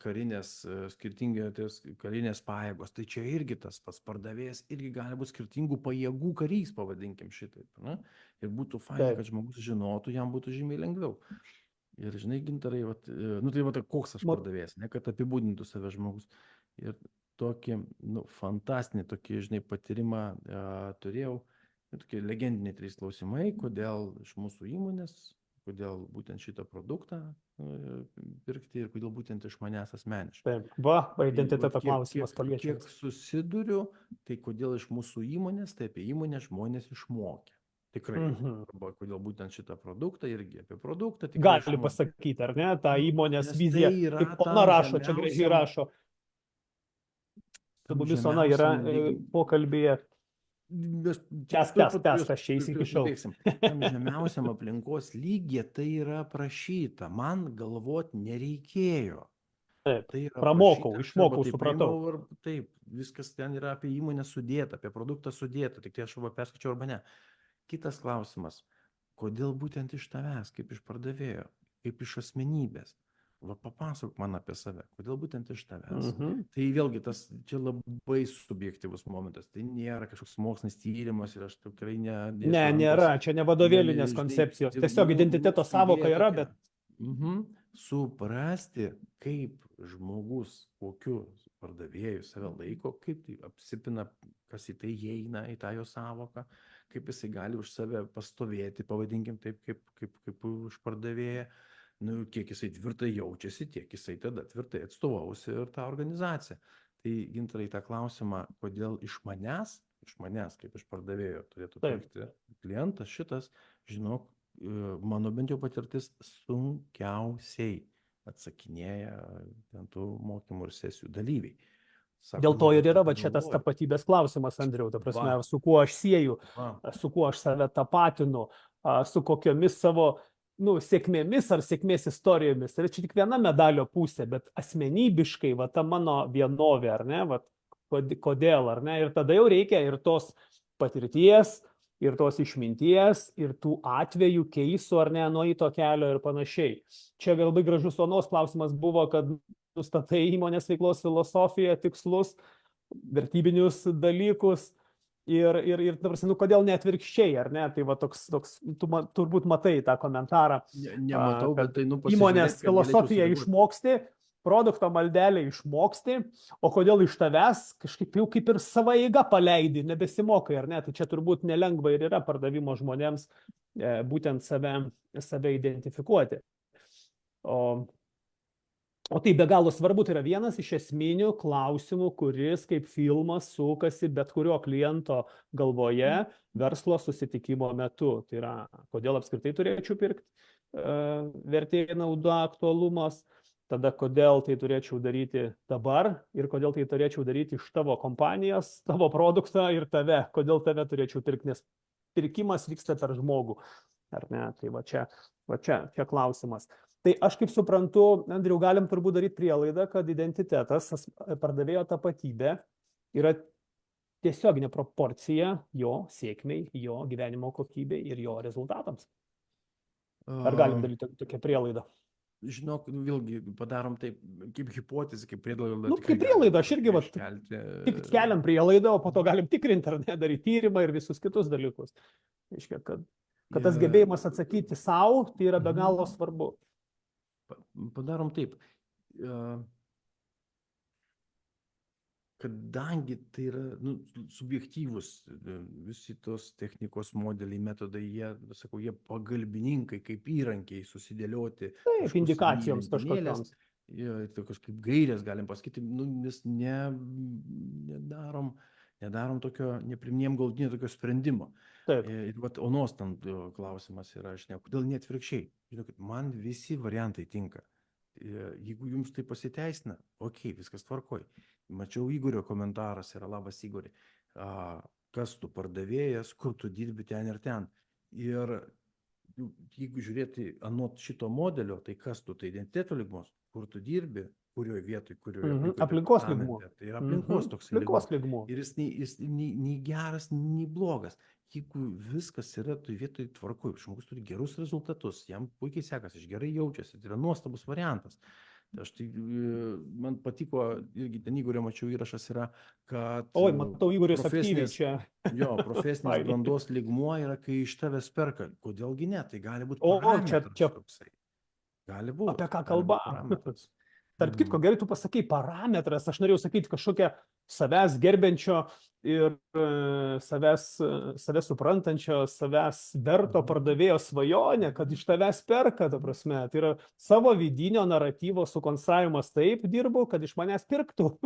B: skirtingos karinės pajėgos, tai čia irgi tas pats pardavėjas irgi gali būti skirtingų pajėgų karys, pavadinkim šitaip, ne? Ir būtų fainai,
A: Taip.
B: kad žmogus žinotų, jam būtų žymiai lengviau. Ir žinai, Gintarai, tai koks aš
A: Ma-
B: pardavėjas, ne, kad apibūdintų save žmogus. Ir tokį, fantastinį tokį, žinai, patyrimą turėjau. Tokie legendiniai 3 klausimai, kodėl iš mūsų įmonės, kodėl būtent šitą produktą pirkti ir kodėl būtent iš manęs asmeniškai.
A: Taip. Va,
B: Tai
A: identiteto
B: vat
A: klausimas
B: kiek
A: paliečiamas.
B: susiduriu, tai kodėl iš mūsų įmonės, tai apie įmonę žmonės išmokė. Tikrai. Arba kodėl būtent šitą produktą, irgi apie produktą. tikrai
A: Gali
B: išmokė.
A: pasakyti, ar ne, tą įmonės
B: Nes
A: viziją.
B: tai yra
A: Kaip ona
B: tam
A: rašo, čia gražiai
B: žemiausiam-
A: rašo. Su mumis ona yra pokalbėje. Tęsk, aš čia įsikišau.
B: Tam žemiausiam aplinkos lygyje tai yra aprašyta. Man galvot nereikėjo.
A: Taip,
B: Tai yra
A: pramokau,
B: aprašyta, aš
A: išmokau,
B: arba tai
A: supratau.
B: paėmiau, taip, viskas ten yra apie įmonę sudėta, apie produktą sudėta, tik tai aš arba perskaičiau arba ne. Kitas klausimas, kodėl būtent iš tavęs, kaip iš pardavėjo, kaip iš asmenybės? Va papasakok man apie save, kodėl būtent iš tavęs? Tai vėlgi tas čia labai subjektyvus momentas, tai nėra kažkoks mokslinis tyrimas ir aš tikrai
A: Ne, nėra, čia ne vadovėlinės koncepcijos, tiesiog identiteto savoka yra, bet
B: suprasti, kaip žmogus, kokiu pardavėju save laiko, kaip tai apsipina, kas į tai įeina, į tą jo savoką, kaip jisai gali už save pastovėti, pavadinkim taip, kaip už pardavėją, kiek jisai tvirtai jaučiasi, tiek jisai tada tvirtai atstovaus ir tą organizaciją. Tai Gintarai, tą klausimą, kodėl iš manęs, kaip iš pardavėjo, turėtų pirkti klientas šitas, žinok, mano bent jau patirtis sunkiausiai atsakinėja ten tų mokymų ir sesijų dalyviai. Sako,
A: dėl to ir yra va
B: galvoju.
A: čia tas tapatybės klausimas, Andriau, ta prasme,
B: Va.
A: su kuo aš sieju,
B: Va.
A: su kuo aš save tapatinu, su kokiomis savo sėkmėmis ar sėkmės istorijomis. Tai čia tik viena medalio pusė, bet asmenybiškai, va ta mano vienovė, ar ne, va, kodėl, ar ne, ir tada jau reikia ir tos patirties, ir tos išminties, ir tų atvejų keisų, ar ne, nueito kelio ir panašiai. Čia labai gražus Onos klausimas buvo, kad nustatai įmonės veiklos filosofiją, tikslus, vertybinius dalykus ir ta prasme, kodėl ne atvirkščiai, ar ne? Tai va toks tu turbūt matai tą komentarą.
B: Nematau, bet tai
A: įmonės filosofiją išmoksti, produkto maldelę išmoksti, o kodėl iš tavęs kažkaip jau kaip ir savo eiga paleidi, nebesimokai, ar ne? Tai čia turbūt nelengva ir yra pardavimo žmonėms būtent save identifikuoti. O tai be galo svarbu, tai yra vienas iš esminių klausimų, kuris kaip filmas sukasi bet kurio kliento galvoje verslo susitikimo metu. Tai yra, kodėl apskritai turėčiau pirkti, vertė, nauda, aktualumas, tada kodėl tai turėčiau daryti dabar ir kodėl tai turėčiau daryti iš tavo kompanijos, tavo produktą ir tave, kodėl tave turėčiau pirkti, nes pirkimas vyksta per žmogų. Ar ne? Tai va čia klausimas. Tai aš kaip suprantu, Andriau, galim turbūt daryti prielaidą, kad identitetas, pardavėjo tapatybė yra tiesioginė proporcija jo sėkmei, jo gyvenimo kokybei ir jo rezultatams. Ar galim daryti tokią prielaidą?
B: Žinok, vėlgi padarom taip, kaip hipotezė, kaip prielaida.
A: Kaip prielaida, aš irgi tik keliam prielaidą, o po to galim tikrinti, ar ne, daryti tyrimą ir visus kitus dalykus. Reiškia, kad tas gebėjimas atsakyti savo, tai yra be galo svarbu.
B: Padarom taip. Kadangi tai yra subjektyvus visi tos technikos modeliai, metodai, jie pagalbininkai, kaip įrankiai susidėlioti.
A: Taip, indikacijoms kažkokios.
B: Tokios kaip gairės, galim pasakyti, nes nedarom tokio, nepriminėjom galutinio tokio sprendimo.
A: Taip.
B: Ir Onos ten klausimas yra, kodėl ne atvirkščiai? Žinokit, man visi variantai tinka. Jeigu jums tai pasiteisina, viskas tvarkoj. Mačiau Igorio komentaras, yra labas Igori, kas tu pardavėjas, kur tu dirbi ten ir ten. Ir jeigu žiūrėti anot šito modelio, tai kas tu, tai identiteto lygmos, kur tu dirbi, kurioje vietoje, kurioje
A: Aplinkos lygmuo.
B: departamente. Tai yra aplinkos toksai lygmuo.
A: Aplinkos lygmuo.
B: Ir jis nei geras, nei blogas. Jeigu viskas yra toj vietoj tvarkoj, žmogus turi gerus rezultatus, jam puikiai sekasi, jis gerai jaučiasi, tai yra nuostabus variantas. Tai aš tai, man patiko, irgi ten Igorio mačiau įrašas yra, kad
A: Oi, matau, Igoris aktyviai
B: profesinės,
A: čia.
B: profesinės
A: Fainiai.
B: brandos lygmuo yra, kai iš tavęs perka. Kodėlgi ne, tai gali būti
A: O,
B: parametras
A: čia
B: toksai. Gali būti.
A: apie ką kalba? Tarp kitko, gerai, tu pasakai parametras, aš norėjau sakyti kažkokią savęs gerbiančio ir savęs suprantančio, savęs verto pardavėjo svajonę, kad iš tavęs perka, ta prasme. Tai yra savo vidinio naratyvo sukonstravimas, taip dirbu, kad iš manęs pirktų.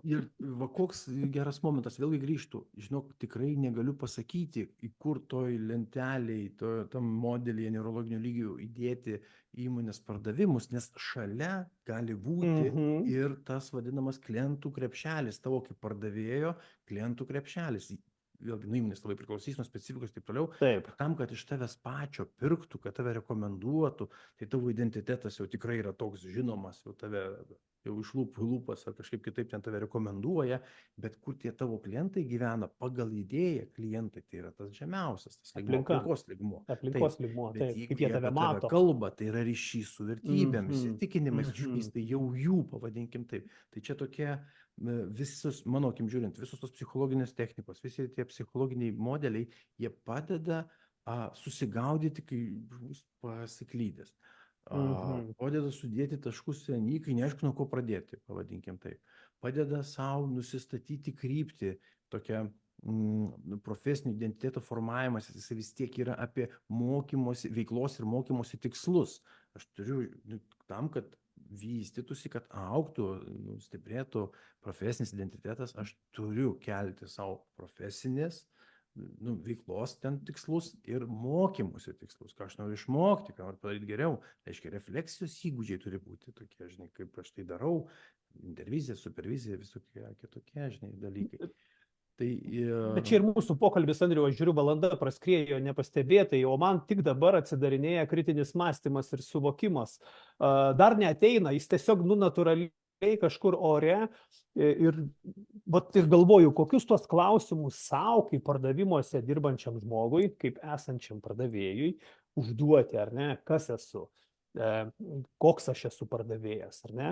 B: Ir va koks geras momentas, vėlgi grįžtų. Žinok, tikrai negaliu pasakyti, į kur toj lenteliai, tam modelyje neurologinių lygių įdėti įmonės pardavimus, nes šalia gali būti ir tas vadinamas klientų krepšelis, tavo kaip pardavėjo klientų krepšelis. Vėlgi, įmonės labai priklausys nuo specifikos ir taip toliau.
A: Taip.
B: Tam, kad iš tavęs pačio pirktų, kad tave rekomenduotų, tai tavo identitetas jau tikrai yra toks žinomas, jau tave jau iš lūpų į lūpas ar kažkaip kitaip ten tave rekomenduoja, bet kur tie tavo klientai gyvena pagal idėją klientai, tai yra tas žemiausias, tas aplinkos lygmuo.
A: Aplinkos lygmuo, taip,
B: jeigu
A: kaip jie tave mato.
B: Kalba, tai yra ryšys su vertybėmis, įsitikinimais, tai jau jų, pavadinkim taip. Tai čia tokie visus, mano akim žiūrint, visos tos psichologinės technikos, visi tie psichologiniai modeliai, jie padeda susigaudyti, kai žmogus pasiklydęs. Padeda sudėti taškus ant i, kai neaišku, nuo ko pradėti, pavadinkim taip. Padeda savo nusistatyti kryptį, tokią profesinio identiteto formavimas, jis vis tiek yra apie mokymosi, veiklos ir mokymosi tikslus. Aš turiu tam, kad vystytųsi, kad augtų, stiprėtų profesinis identitetas, aš turiu kelti savo profesinės veiklos ten tikslus ir mokymusi tikslus, ką aš noriu išmokti, ką noriu padaryti geriau. Reiškia, refleksijos įgūdžiai turi būti tokie, žinai, kaip aš tai darau, intervizija, supervizija, visokie kitokie, žinai, dalykai.
A: Bet čia ir mūsų pokalbis, Andriau, aš žiūriu, valanda praskriejo nepastebėtai, o man tik dabar atsidarinėja kritinis mąstymas ir suvokimas. Dar neateina, jis tiesiog natūraliai kažkur ore ir galvoju, kokius tuos klausimus savo, kaip pardavimuose dirbančiam žmogui, kaip esančiam pardavėjui, užduoti, ar ne, kas esu, koks aš esu pardavėjas, ar ne,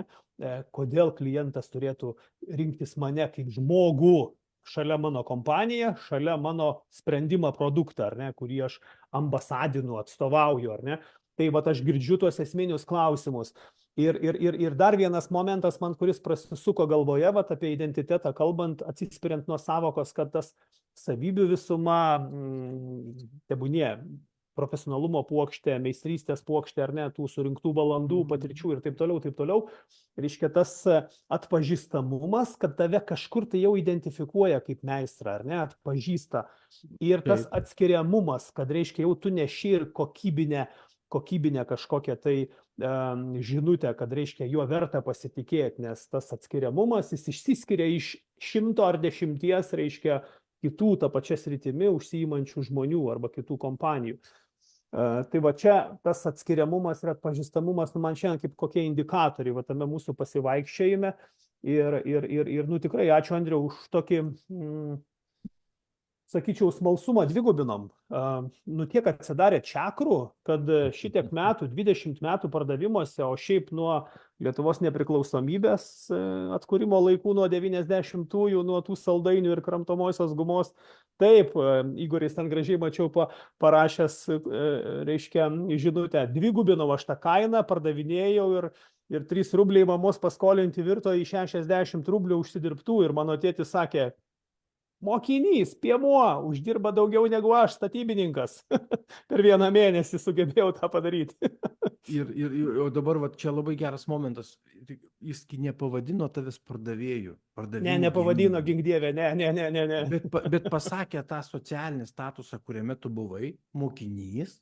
A: kodėl klientas turėtų rinktis mane kaip žmogų šalia mano kompaniją, šalia mano sprendimą produktą, ar ne, kurį aš ambasadinu, atstovauju, ar ne. Tai aš girdžiu tuos esminius klausimus. Ir dar vienas momentas man, kuris prasisuko galvoje, apie identitetą kalbant, atsispiriant nuo savokos, kad tas savybių visuma, tebūnie profesionalumo puokštė, meistrystės puokštė, ar ne, tų surinktų valandų, patirčių ir taip toliau, reiškia tas atpažįstamumas, kad tave kažkur tai jau identifikuoja kaip meistrą, ar ne, atpažįsta. Ir tas atskiriamumas, kad reiškia jau tu neši ir kokybinę kažkokią tai žinutę, kad reiškia juo verta pasitikėti, nes tas atskiriamumas, jis išsiskiria iš 100 ar 10, reiškia, kitų tą pačią sritimi užsiimančių žmonių arba kitų kompanijų. Tai čia tas atskiriamumas ir atpažįstamumas, man šiandien kaip kokie indikatoriai tame mūsų pasivaikščiojime. Ir tikrai ačiū, Andriau, už tokį, sakyčiau, smalsumą dvigubinom. Tiek atsidarė čakrų, kad šitiek metų, 20 metų pardavimuose, o šiaip nuo Lietuvos nepriklausomybės atkūrimo laikų, nuo 90-ųjų, nuo tų saldainių ir kramtomosios gumos. Taip, Igoris ten gražiai mačiau parašęs, reiškia, žinutę, dvigubinau aš tą kainą, pardavinėjau ir 3 rubliai mamos paskolinti virto į 60 rublių užsidirbtų ir mano tėtis sakė, mokinys, piemuo, uždirba daugiau negu aš, statybininkas. Per vieną mėnesį sugebėjau tą padaryti.
B: O dabar čia labai geras momentas. Jis nepavadino tavęs pardavėjų.
A: Ne, nepavadino, gink dieve, ne.
B: Bet pasakė tą socialinį statusą, kuriame tu buvai, mokinys.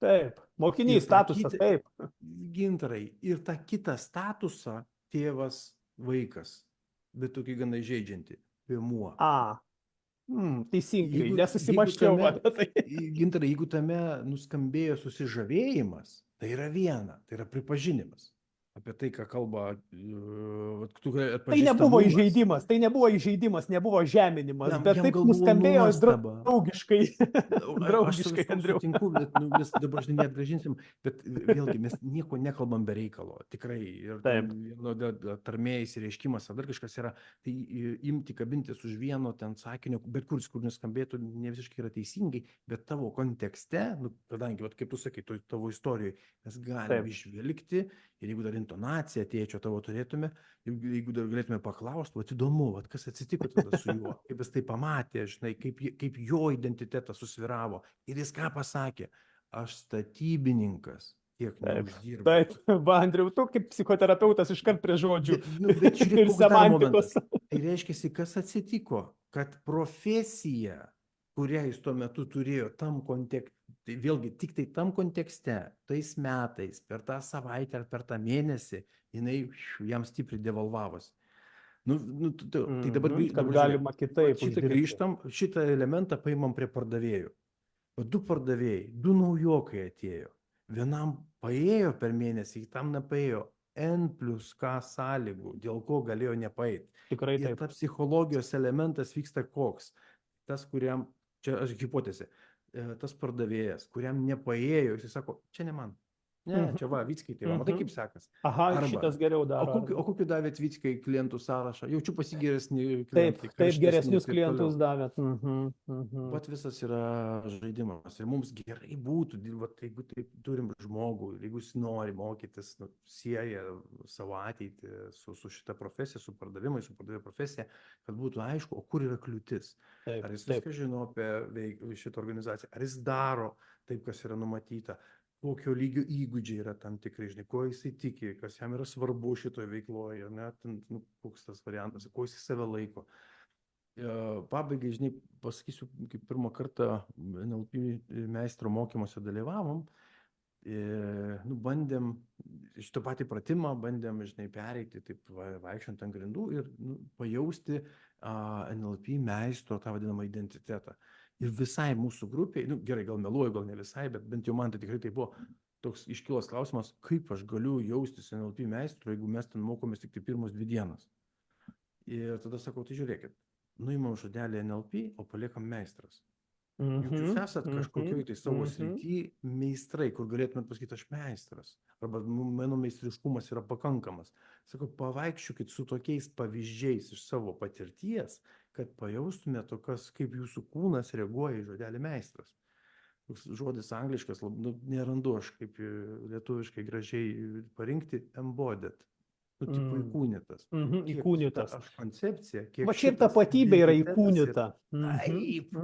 A: Taip, mokinys statusas, taip.
B: Gintarai, ir tą kitą statusą tėvas, vaikas, bet tokį gana žaidžiantį. Piemuo.
A: Teisingai, nesusimaščiau.
B: Gintarai, jeigu tame nuskambėjo susižavėjimas, tai yra viena, tai yra pripažinimas. apie tai, ką kalba, vat tu
A: Tai
B: atpažįstamumas,
A: nebuvo įžeidimas, nebuvo žeminimas, bet
B: jam
A: taip
B: gal buvo
A: nuskambėjo
B: nuostaba.
A: draugiškai,
B: Aš su
A: draugiškai,
B: visom
A: Andriau.
B: sutinku, bet nu, mes dabar žinai neatgražinsim, bet vėlgi mes nieko nekalbam be reikalo, tikrai. Ir ten
A: Taip.
B: vieno tarmė įsireiškimas ar dar kažkas yra, tai imti kabintis už vieno ten sakinio, bet kuris, kur nuskambėtų, ne visiškai yra teisingai, bet tavo kontekste, nu, kadangi, vat, kaip tu sakai, tavo istorijoje, mes galim
A: Taip.
B: išvelgti ir jeigu dar intonaciją tėčio tavo turėtume, jeigu dar galėtume paklausti, vat įdomu, vat kas atsitiko tada su juo, kaip jis tai pamatė, žinai, kaip jo identitetas susviravo. Ir jis ką pasakė? Aš statybininkas, tiek
A: Taip,
B: neuždirbu.
A: taip, va, Andriau, tu kaip psichoterapeutas iškart prie žodžių
B: Bet žiūrėk,
A: ir
B: koks dar
A: semantikos.
B: momentas. Tai reiškia, kas atsitiko, kad profesija, kurią jis tuo metu turėjo tam kontekste, tai vėlgi tik tai tam kontekste, tais metais, per tą savaitę ar per tą mėnesį, jinai jam stipriai devalvavosi. Tai dabar,
A: Kad
B: dabar
A: galima kitaip
B: šitą
A: uždirbti.
B: grįžtam, šitą elementą paimam prie pardavėjų. O du pardavėjai, du naujokai atėjo. Vienam paėjo per mėnesį, kitam nepaėjo. N+K sąlygų, dėl ko galėjo nepaeiti.
A: Tikrai
B: Ir
A: taip.
B: tas psichologijos elementas vyksta koks. Tas, kuriam, čia aš hipotezė, tas pardavėjas, kuriam nepaėjo, jis sako, čia ne man. Ne, čia va, Vyckai, va, matai kaip sekas.
A: Aha,
B: Arba,
A: šitas geriau daro.
B: o kokiu davėt Vyckai klientų sąrašą? Jaučiu pasigeresnį
A: Taip,
B: klientai.
A: taip, geresnius klientus davėt.
B: Vat visas yra žaidimas. Ir mums gerai būtų, vat, jeigu taip turim žmogų, jeigu jis nori mokytis, nu, sieja savo ateitį su šita profesija, su pardavimai, su pardavėjo profesija, kad būtų aišku, o kur yra kliūtis.
A: Taip,
B: Ar jis
A: taip.
B: viską žino apie šitą organizaciją, ar jis daro taip, kas yra numatyta, kokio lygio įgūdžiai yra tam tikrai, žinai, ko jisai tiki, kas jam yra svarbu šitoje veikloje, net, nu, koks tas variantas, ko jisai save laiko. Pabaigai, žinai, pasakysiu, kaip pirmą kartą NLP meistro mokymuose dalyvavom, nu, bandėm šitą patį pratimą, bandėm, žinai, pereiti, taip vaikščiant ant grindų ir nu, pajausti NLP meistro tą vadinamą identitetą. Ir visai mūsų grupiai, nu, gerai, gal meluoju, gal ne visai, bet bent jau man tai tikrai tai buvo toks iškilos klausimas, kaip aš galiu jaustis NLP meistru, jeigu mes ten mokomės tik tai pirmos 2 dienas. Ir tada sakau, tai žiūrėkit, nuimam žodelį NLP, o paliekam meistras. Juk jūs esat kažkokioj tai savo srity meistrai, kur galėtumėt pasakyti, aš meistras. Arba mano meistriškumas yra pakankamas. Sakau, pavaikščiokit su tokiais pavyzdžiais iš savo patirties, kad pajaustumėt tokias, kaip jūsų kūnas reaguoja į žodelį meistras. Toks žodis angliškas, nu, nerandu aš kaip lietuviškai gražiai parinkti, embodied. Nu, tipo įkūnytas.
A: Įkūnytas.
B: Aš koncepcija, kiek
A: Va čia ir tapatybė yra įkūnyta.
B: Taip,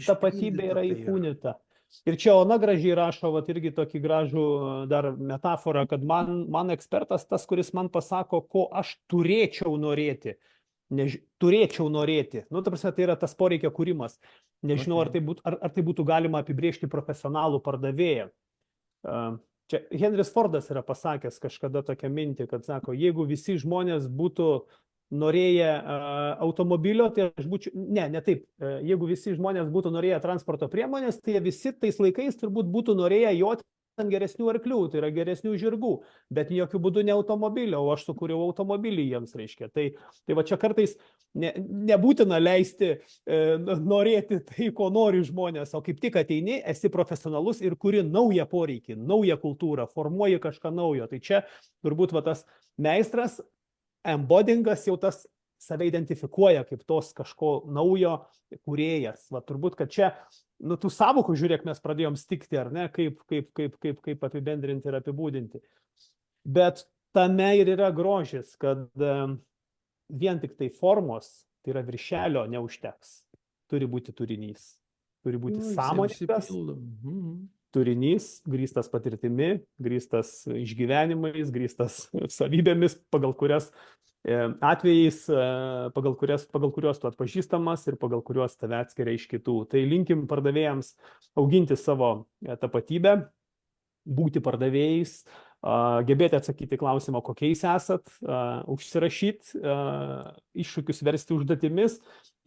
A: Tapatybė yra įkūnyta. Ir čia Ona gražiai rašo, vat irgi tokį gražų dar metaforą, kad man ekspertas tas, kuris man pasako, ko aš turėčiau norėti. Turėčiau norėti. Nu, ta prasme, tai yra tas poreikio kūrimas. Nežinau, ar tai būtų galima apibrėžti profesionalų pardavėją. Čia Henris Fordas yra pasakęs kažkada tokią mintį, kad sako, jeigu visi žmonės būtų norėję automobilio, tai aš būčiau, ne taip, jeigu visi žmonės būtų norėję transporto priemonės, tai visi tais laikais turbūt būtų norėję joti ant geresnių arklių, tai yra geresnių žirgų, bet jokių būdų ne automobilio, o aš sukūriau automobilį jiems, reiškia. Tai va čia kartais nebūtina leisti norėti tai, ko nori žmonės, o kaip tik ateini, esi profesionalus ir kuri naują poreikį, naują kultūrą, formuoji kažką naujo. Tai čia turbūt va tas meistras, embodingas jau tas save identifikuoja kaip tos kažko naujo kūrėjas. Va turbūt, kad čia nu, tų sąvokų, žiūrėk, mes pradėjom stikti, ar ne, kaip apibendrinti ir apibūdinti. Bet tame ir yra grožis, kad vien tik tai formos, tai yra viršelio, neužteks. Turi būti turinys. Turi būti sąmoningas. Turinys, grįstas patirtimi, grįstas išgyvenimais, grįstas savybėmis, pagal kurias atvejais, pagal kuriuos tu atpažįstamas ir pagal kuriuos tave atskiria iš kitų. Tai linkim pardavėjams auginti savo tapatybę, būti pardavėjais, gebėti atsakyti klausimą, kokiais esat, užsirašyti, iššūkius versti užduotimis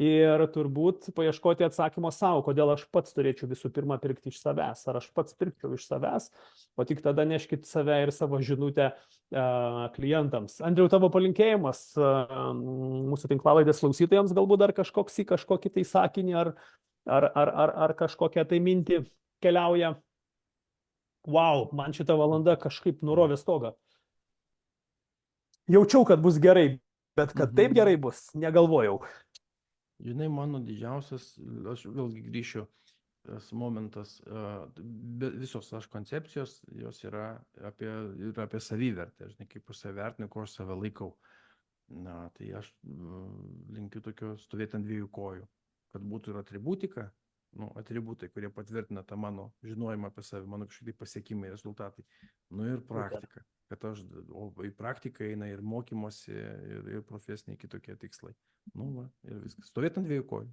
A: ir turbūt paieškoti atsakymo savo, kodėl aš pats turėčiau visų pirma pirkti iš savęs, ar aš pats pirkčiau iš savęs, o tik tada neškit save ir savo žinutę klientams. Andriau, tavo palinkėjimas mūsų tinklalaidės klausytojams galbūt dar kažkoks į kažkokį tai sakinį ar kažkokią tai mintį keliauja. Wow, man šita valanda kažkaip nurovė stogą. Jaučiau, kad bus gerai, bet kad taip gerai bus, negalvojau.
B: Žinai, mano didžiausias, aš vėlgi grįšiu, tas momentas, visos aš koncepcijos, jos yra apie savivertę, žinai, kaip aš save vertinu, ko aš save laikau. Na, tai aš linkiu tokio stovėti ant dviejų kojų, kad būtų ir atributika, atributai, kurie patvirtina tą mano žinojimą apie save, mano kažkokie pasiekimai, rezultatai. Ir praktika, kad aš, į praktiką eina ir mokymosi, ir profesiniai kitokie tikslai. Ir viskas. Stovėt ant dviejų kojų.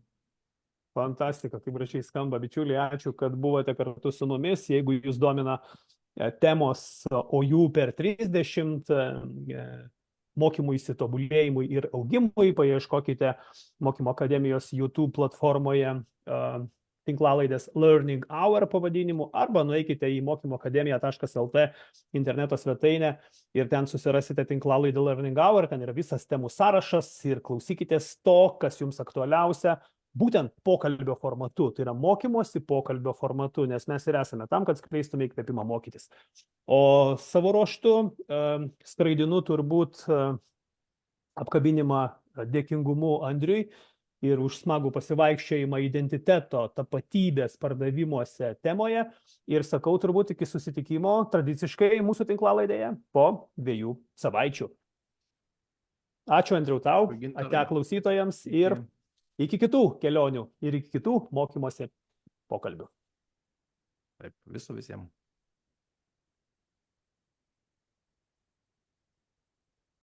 A: Fantastika, kaip gražiai skamba, bičiuliai, ačiū, kad buvote kartu su mumis. Jeigu jūs domina temos, o jų per 30, mokymui, įsitobulėjimui ir augimui, paieškokite Mokymo akademijos YouTube platformoje tinklalaidės Learning Hour pavadinimu, arba nueikite į mokymoakademija.lt interneto svetainę ir ten susirasite tinklalaidę Learning Hour, ten yra visas temų sąrašas ir klausykitės to, kas jums aktualiausia, būtent pokalbio formatu, tai yra mokymosi pokalbio formatu, nes mes ir esame tam, kad skleistume įkvėpimą mokytis. O savo ruožtu skraidinu turbūt apkabinimą dėkingumu Andriui ir už smagų pasivaikščiojimą identiteto, tapatybės pardavimuose temoje. Ir sakau turbūt iki susitikimo tradiciškai mūsų tinklalaidėje po 2 savaičių. Ačiū, Andriau, tau, ate klausytojams ir iki kitų kelionių ir iki kitų mokymosi pokalbių.
B: Taip, viso visiems.